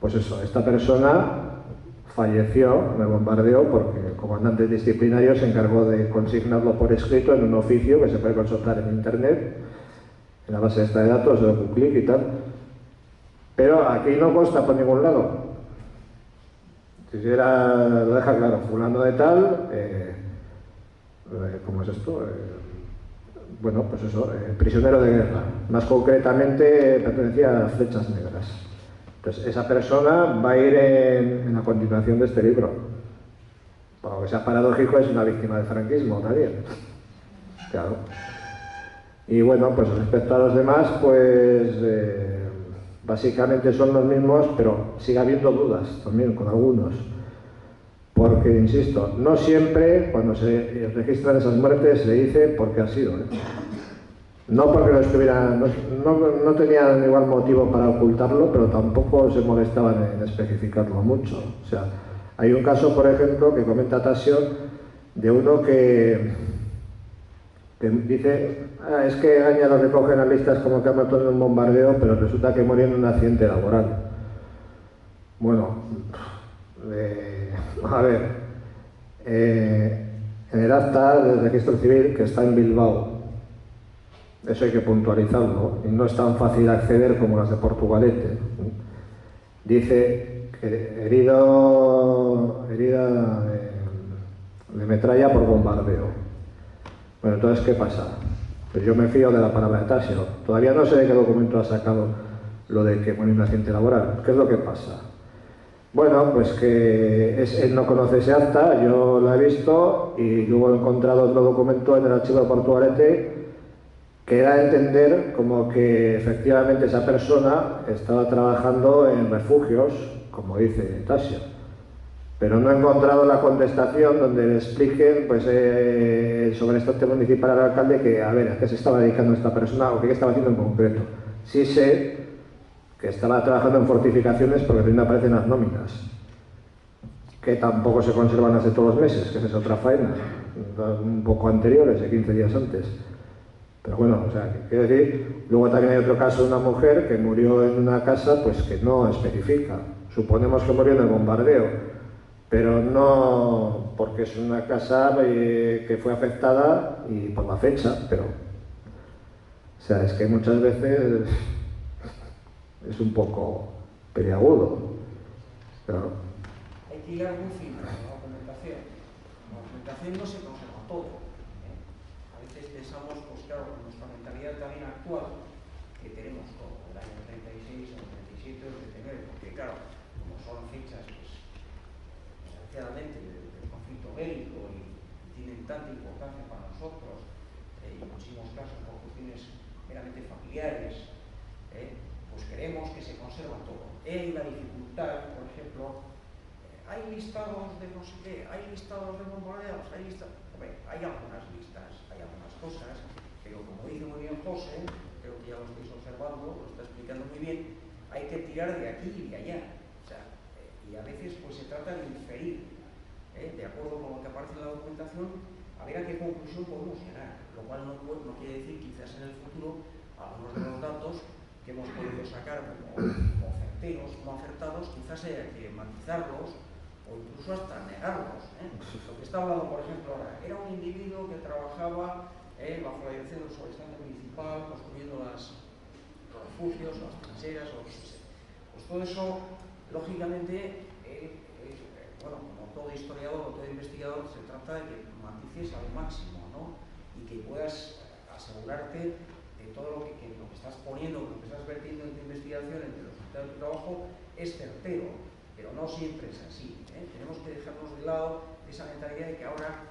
pues eso, esta persona falleció en el bombardeo porque el comandante disciplinario se encargó de consignarlo por escrito en un oficio que se puede consultar en internet, en la base de datos, de OpenClick y tal, pero aquí no consta por ningún lado. Si lo deja claro, fulano de tal, ¿cómo es esto? Bueno, pues eso, prisionero de guerra. Más concretamente pertenecía a las Flechas Negras. Entonces, esa persona va a ir en la continuación de este libro. Por lo que sea paradójico, es una víctima del franquismo también. Claro. Y bueno, pues respecto a los demás, pues básicamente son los mismos, pero sigue habiendo dudas también con algunos. Porque, insisto, no siempre cuando se registran esas muertes se dice por qué ha sido. No porque no tenían igual motivo para ocultarlo, pero tampoco se molestaban en especificarlo mucho. O sea, hay un caso, por ejemplo, que comenta Tasio, de uno que dice, es que Gaña lo recoge en las listas como que ha muerto en un bombardeo, pero resulta que murió en un accidente laboral. Bueno, a ver, en el acta del registro civil, que está en Bilbao, eso hay que puntualizarlo, y no es tan fácil acceder como las de Portugalete. Dice que herida de metralla por bombardeo. Bueno, entonces, ¿qué pasa? Pues yo me fío de la palabra de Tasio. Todavía no sé de qué documento ha sacado lo de que murió en un accidente laboral. ¿Qué es lo que pasa? Bueno, pues que él no conoce ese acta, yo la he visto y luego he encontrado otro documento en el archivo de Portugalete que da a entender como que efectivamente esa persona estaba trabajando en refugios, como dice Tasio. Pero no he encontrado la contestación donde le expliquen pues, sobre este ente municipal al alcalde que, a ver, a qué se estaba dedicando esta persona o qué estaba haciendo en concreto. Sí sé que estaba trabajando en fortificaciones porque también aparecen las nóminas, que tampoco se conservan hace todos los meses, que esa es otra faena, un poco anteriores, de 15 días antes. Pero bueno, o sea, quiero decir, luego también hay otro caso de una mujer que murió en una casa pues que no especifica. Suponemos que murió en el bombardeo, pero no porque es una casa que fue afectada y por la fecha, pero... O sea, es que muchas veces es un poco peliagudo. Claro. Hay que hilar muy fino la documentación. La documentación no se conserva todo. A veces pensamos, pues claro, con nuestra mentalidad también actual, que tenemos todo, el año 36 o 37 o 39, porque claro, como son fechas, pues, desgraciadamente, del conflicto bélico y tienen tanta importancia para nosotros, y en muchísimos casos por cuestiones meramente familiares, pues creemos que se conserva todo. Hay una dificultad, por ejemplo, hay listados de no sé qué, hay listados de bombardeados, Hombre, hay algunas listas, hay algunas cosas, pero como dice muy bien José, creo que ya lo estáis observando, lo está explicando muy bien, hay que tirar de aquí y de allá. O sea, y a veces pues se trata de inferir, de acuerdo con lo que aparece en la documentación, a ver a qué conclusión podemos llegar, lo cual no quiere decir quizás en el futuro algunos de los datos que hemos podido sacar como certeros, como acertados, quizás haya que matizarlos o incluso hasta negarlos. Lo que está hablando, por ejemplo, ahora, era un individuo que trabajaba bajo la dirección del sobresistente municipal, construyendo los refugios, las trincheras, pues todo eso, lógicamente, bueno, como todo historiador o todo investigador, se trata de que matices al máximo, ¿no? Y que puedas asegurarte de todo lo que estás poniendo, lo que estás vertiendo en tu investigación, en los resultados de tu trabajo, es certero, pero no siempre es así. Tenemos que dejarnos de lado esa mentalidad de que ahora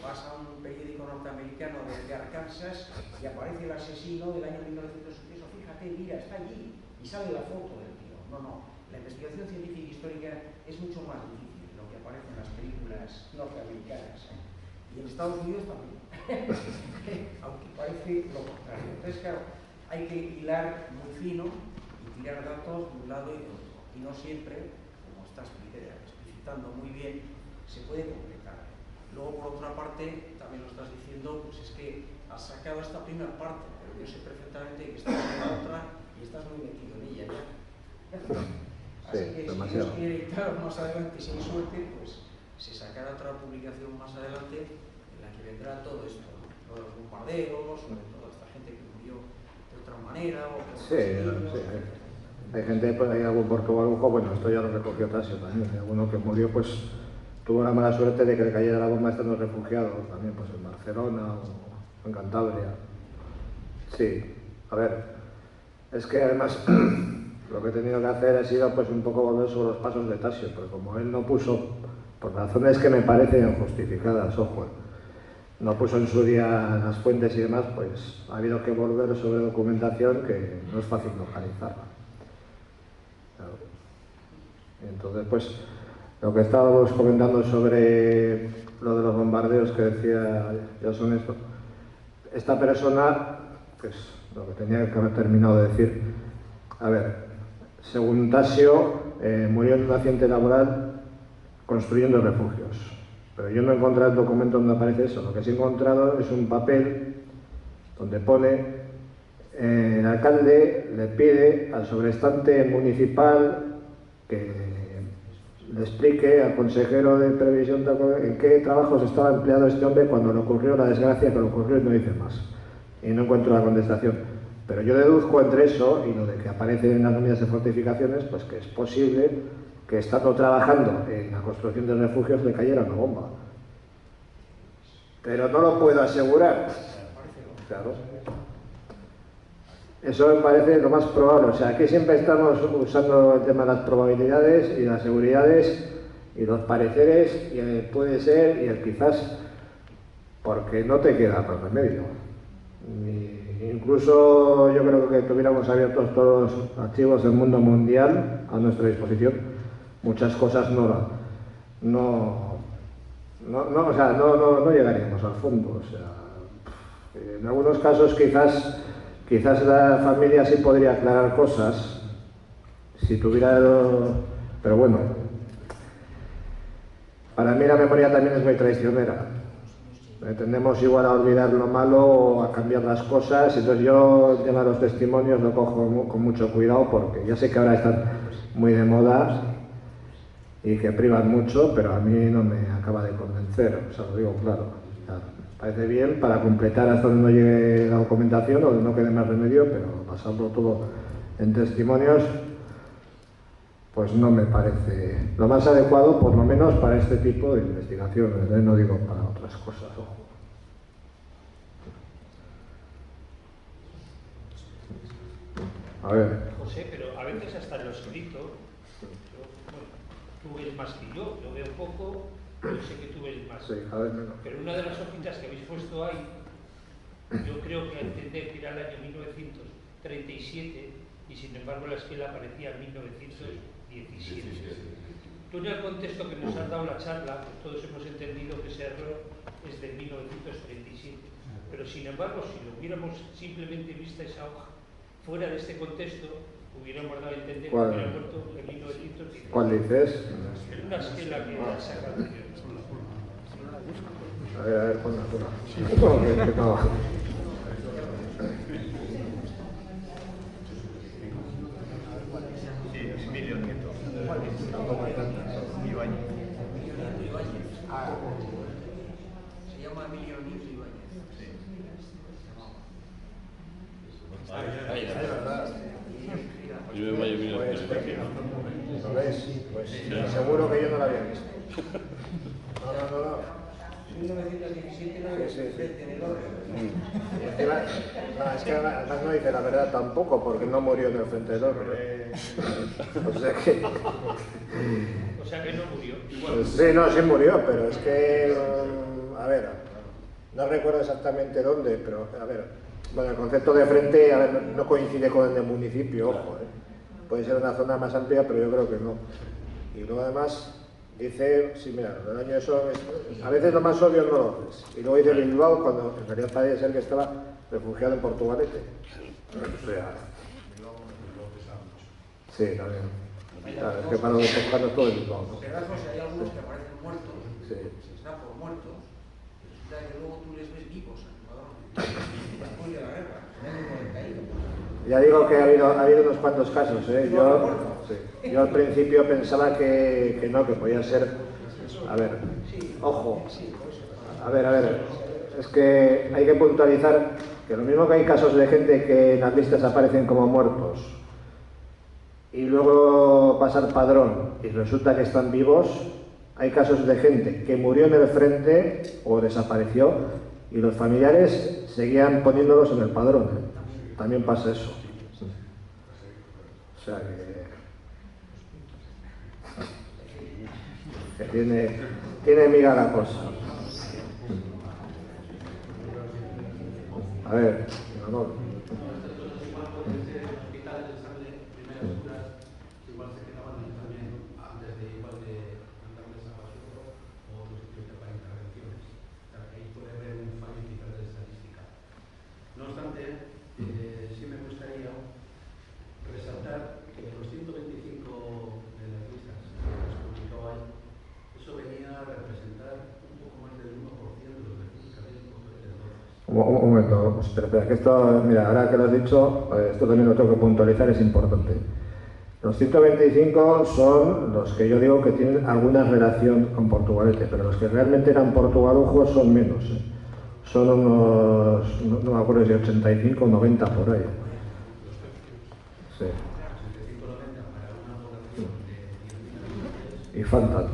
pasa un periódico norteamericano de Arkansas y aparece el asesino del año 1968. Fíjate, mira, está allí y sale la foto del tío. No. La investigación científica e histórica es mucho más difícil de lo que aparece en las películas norteamericanas. Y en Estados Unidos también. Aunque parece lo contrario. Entonces, claro, hay que hilar muy fino y tirar datos de un lado y de otro. Y no siempre, como estás explicitando muy bien, se puede completar. Luego, por otra parte, también lo estás diciendo, pues es que has sacado esta primera parte, pero yo sé perfectamente que estás en la otra y estás muy metido en ella ya. Así que si Dios quiere editar más adelante, sin suerte, pues se sacará otra publicación más adelante en la que vendrá todo esto, ¿no? Los bombardeos, sobre todo esta gente que murió de otra manera o por Hay gente, pues hay algún portugalujo, bueno, esto ya lo recogió Tasio también, hay alguno que murió, pues tuvo la mala suerte de que le cayera la bomba estando refugiados, también pues en Barcelona o en Cantabria. Sí, a ver, es que además lo que he tenido que hacer ha sido pues un poco volver sobre los pasos de Tasio, porque como él no puso, por razones que me parecen justificadas, ojo, no puso en su día las fuentes y demás, pues ha habido que volver sobre documentación que no es fácil localizarla. Claro. Y entonces, pues, lo que estábamos comentando sobre lo de los bombardeos que decía Jason, esto, esta persona, pues, lo que tenía que haber terminado de decir, a ver, según Tasio, murió en un accidente laboral construyendo refugios. Pero yo no he encontrado el documento donde aparece eso. Lo que sí he encontrado es un papel donde pone el alcalde le pide al sobrestante municipal que le explique al consejero de previsión en qué trabajos estaba empleado este hombre cuando le ocurrió la desgracia que le ocurrió y no dice más. Y no encuentro la contestación. Pero yo deduzco entre eso y lo de que aparece en las nóminas de fortificaciones, pues que es posible que estando trabajando en la construcción de refugios le cayera una bomba. Pero no lo puedo asegurar. Claro. Eso me parece lo más probable. O sea, aquí siempre estamos usando el tema de las probabilidades y las seguridades y los pareceres y el puede ser y el quizás, porque no te queda más remedio. Incluso yo creo que tuviéramos abiertos todos los archivos del mundo mundial a nuestra disposición, muchas cosas no llegaríamos al fondo. O sea, en algunos casos quizás la familia sí podría aclarar cosas si tuviera... Pero bueno, para mí la memoria también es muy traicionera. Tendemos igual a olvidar lo malo o a cambiar las cosas. Entonces yo el tema de los testimonios lo cojo con mucho cuidado, porque ya sé que ahora están muy de moda y que privan mucho, pero a mí no me acaba de convencer, o sea, lo digo claro. O sea, parece bien para completar hasta donde no llegue la documentación o donde no quede más remedio, pero pasarlo todo en testimonios, pues no me parece lo más adecuado, por lo menos para este tipo de investigaciones, no digo para otras cosas, ojo. A ver. José, pero a veces hasta en lo escrito, tú ves más que yo veo poco, yo sé que tú ves más. Sí, a ver, menos. Pero una de las hojitas que habéis puesto ahí, yo creo que entender que era el año 1937 y sin embargo la esquela aparecía en 1917. Tú en el contexto que nos has dado la charla, pues todos hemos entendido que ese error es de 1937. Pero sin embargo, si lo hubiéramos simplemente visto esa hoja fuera de este contexto, hubiéramos dado a entender que hubiera muerto en 1917. ¿Cuál dices? Es una esquela que ha sacado yo. A ver, ponla. Sí. No. Emilio Nieto. Tampoco hay tantas. Ibáñez. Se llama Emilio Nieto Ibáñez. Sí. Es verdad. Yo me vaya bien. ¿Lo ves? Pues seguro que yo no la había visto. No. 1917 no Sí. en el orden. Y encima, es que además no dice la verdad tampoco, porque no murió en el frente del oro. O sea que... O sea que no murió. Igual. Pues sí, no, sí murió, pero es que... a ver, no recuerdo exactamente dónde, pero a ver... Bueno, el concepto de frente, a ver, no coincide con el del municipio, ojo, Puede ser una zona más amplia, pero yo creo que no. Y luego además... Dice, sí, mira, el año eso, a veces lo más obvio no lo haces. Y luego dice Bilbao, cuando en realidad parece ser que estaba refugiado en Portugalete. O sea, sí, también. Claro, es que para los pescados todo es Bilbao, ¿no? Pero hay algunos que aparecen muertos, Sí. se dan por muertos, y resulta que luego tú les ves vivos en el padrón. Después de la guerra, en el año 41. Ya digo que ha habido unos cuantos casos, Yo al principio pensaba que no, que podía ser... A ver, ojo. A ver, es que hay que puntualizar que lo mismo que hay casos de gente que en las listas aparecen como muertos y luego pasa el padrón y resulta que están vivos, hay casos de gente que murió en el frente o desapareció y los familiares seguían poniéndolos en el padrón. También pasa eso. O sea que tiene miga la cosa. A ver, no. No obstante, sí me gustaría resaltar que de los 125 de las listas que se publicó ahí, eso venía a representar un poco más del 1% de los registros que había en concreto. Un momento, espera, que esto, mira, ahora que lo has dicho, esto también lo tengo que puntualizar, es importante. Los 125 son los que yo digo que tienen alguna relación con Portugalete, pero los que realmente eran portugalujos son menos. Son unos, no me acuerdo si 85 o 90 por ahí. Sí. Y faltan.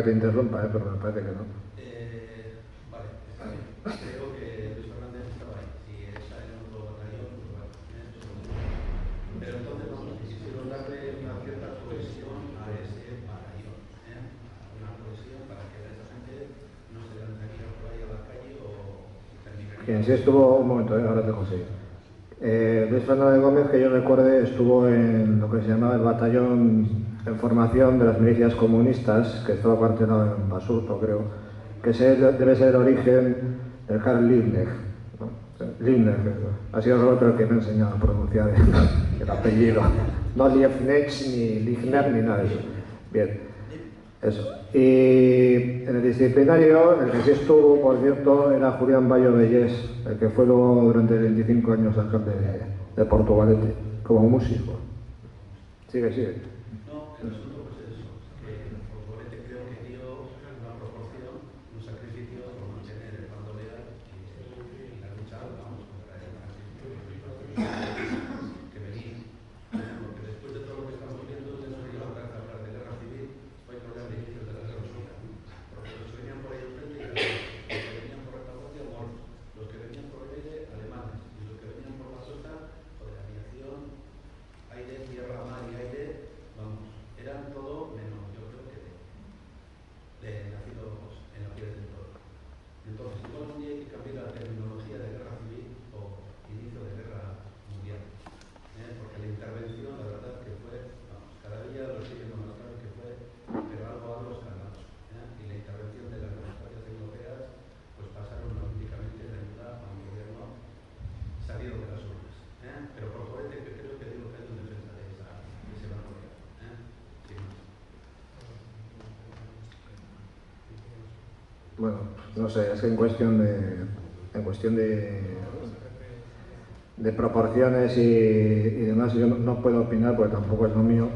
te interrumpa, pero me parece que no. Vale, está bien. Creo que Luis Fernández estaba ahí. Si está en otro batallón, pues bueno, pero entonces vamos, quisieron darle una cierta cohesión a ese batallón, una cohesión para que esa gente no se lanzaría por ahí a la calle o terminaría. Quien sí estuvo, un momento, ahora te consigo. Luis Fernández Gómez, que yo recuerde, estuvo en lo que se llamaba el batallón en formación de las milicias comunistas, que estaba cuartelado en Basurto, creo, que debe ser el origen del Karl Liebknecht, ¿no? Liebknecht, ha sido Roberto el que me ha enseñado a pronunciar el apellido. No Liebknecht, ni Liebknecht, ni nada de eso. Bien, eso. Y en el disciplinario, el que sí estuvo, por cierto, era Julián Bayo Bellés, el que fue luego durante 25 años alcalde de Portugalete, como músico. Sigue. No, el asunto pues es eso, que Portugalete creo que dio una proporción, un sacrificio por mantener el bandolera y la lucha, vamos, contra el fascismo que venía. Porque después de todo lo que estamos viendo, ya no hay otra vez hablar de guerra civil, hay que hablar de inicios de la guerra civil. Porque los que venían por ahí enfrente, los que venían por retaguardia, muertos. Los que venían por el aire, alemanes. Y los que venían por la costa, por la aviación, aire, tierra, mar y aire, vamos, eran todo menos, yo creo que de nacidos en la piel del todo. Entonces, igual un día hay que cambiar la terminología de guerra civil o inicio de guerra mundial. Porque la intervención, la verdad que fue, vamos, cada día lo estoy viendo más claro que fue, pero algo escandaloso. Y la intervención de las democracias europeas, pues pasaron olímpicamente de ayuda a un gobierno salido de las urnas. Pero Portugalete que creo que dio lo que hay en defensa de ese banco. Bueno, no sé, es que en cuestión de proporciones y demás, yo no puedo opinar porque tampoco es lo mío,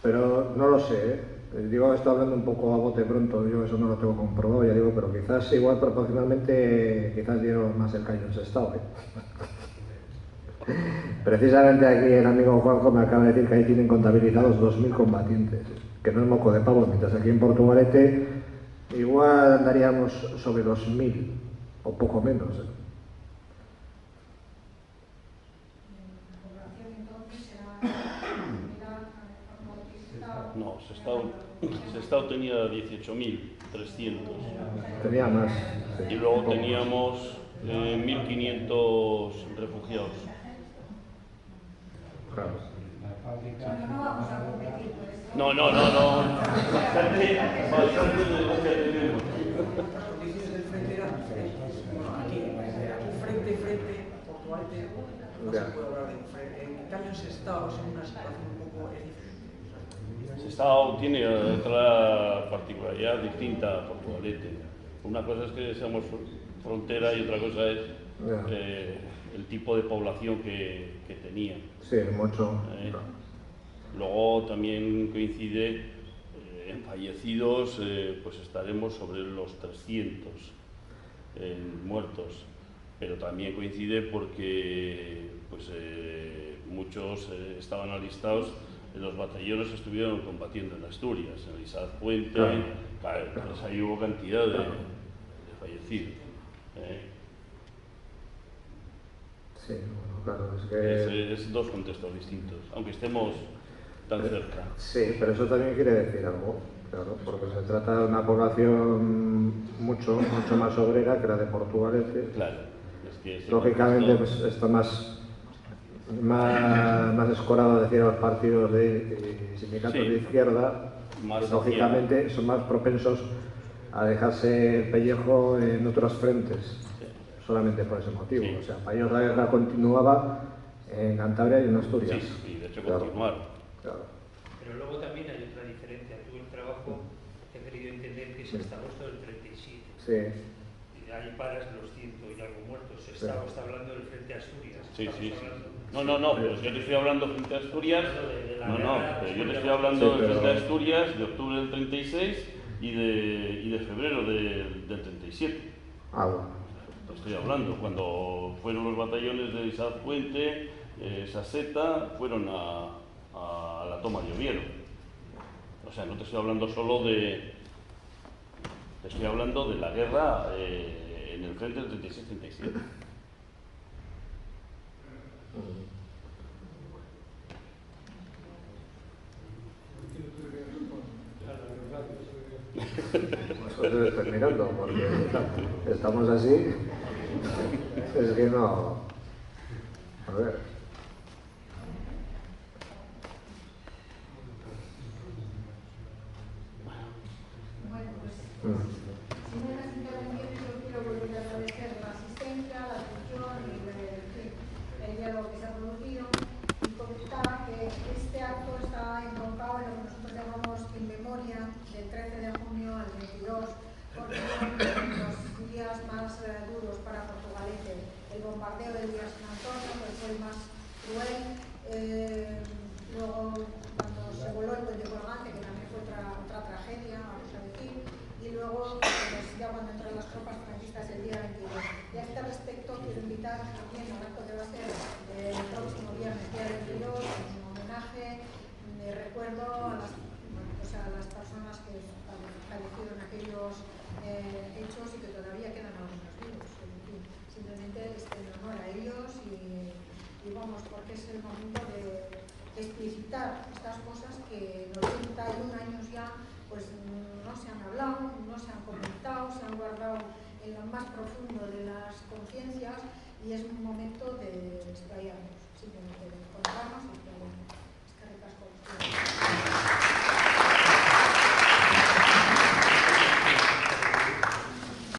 pero no lo sé, Digo, estoy hablando un poco a bote pronto, yo eso no lo tengo comprobado, ya digo, pero quizás igual proporcionalmente, quizás dieron más el caño en Sestao, Precisamente aquí el amigo Juanjo me acaba de decir que ahí tienen contabilizados 2.000 combatientes, que no es moco de pavo, mientras aquí en Portugalete igual andaríamos sobre los 1.000, o poco menos. No, Sestao tenía 18.300. Tenía más. Sí. Y luego teníamos 1.500 refugiados. Claro. No. Bastante de lo que tenemos. Las condiciones del frente eran, aquí frente, Portugalete, no se puede hablar de frente. En cambio, Sestao es en una situación un poco diferente. Sestao tiene otra particularidad distinta a Portugalete. Una cosa es que seamos frontera y otra cosa es el tipo de población que tenía. Sí, mucho. Luego también coincide en fallecidos, pues estaremos sobre los 300 muertos, pero también coincide porque pues, muchos estaban alistados en los batallones que estuvieron combatiendo en Asturias, en Isaac Puente, claro, pues ahí hubo cantidad de fallecidos. Sí, bueno, claro, es que... Es dos contextos distintos, aunque estemos tan cerca. Sí, pero eso también quiere decir algo, claro, porque se trata de una población mucho más obrera que la de Portugalete. Claro, es que lógicamente pues, está más escorado, decir, a los partidos de sindicatos de izquierda, más que lógicamente son más propensos a dejarse el pellejo en otros frentes, solamente por ese motivo. O sea, para ellos la guerra continuaba en Cantabria y en Asturias. Sí, y de hecho continuar. Claro. Pero luego también hay otra diferencia. Tú el trabajo te he querido entender que es hasta agosto del 37. Sí. Y de ahí paras los 100 y algo muertos. Está hablando del frente a Asturias. Sí. No, pero yo te estoy hablando frente a Asturias. Pero yo te estoy hablando del frente a Asturias de octubre del 36 y de febrero del 37. Bueno. Te estoy hablando, cuando fueron los batallones de Isaac Puente, Saseta, fueron a la toma de Oviedo. O sea, no te estoy hablando solo de... Te estoy hablando de la guerra en el frente del 36-37. Nosotros estoy mirando porque estamos así. Es que no. A ver. Bueno, pues si no hay más intervenciones, yo quiero volver a agradecer la asistencia, la atención y el diálogo que se ha producido y comentar que este acto está entroncado en lo que nosotros llamamos In Memoria del 13 de junio al 22, porque son los días más duros para Portugalete. El bombardeo del día San Antonio, que fue el más cruel, luego cuando se voló el puente colgante, que también fue otra tragedia, vamos a decir, y luego pues, ya cuando entraron las tropas franquistas el día 22. Y a este respecto quiero invitar también al acto que va a ser el próximo viernes, día 22, en homenaje de recuerdo a las personas que fallecieron en aquellos hechos y que todavía quedan algunos vivos. En fin, simplemente en honor a ellos y vamos, porque es el momento de explicitar estas cosas que en 81 años ya pues no se han hablado, no se han comentado, se han guardado en lo más profundo de las conciencias y es un momento de explayar.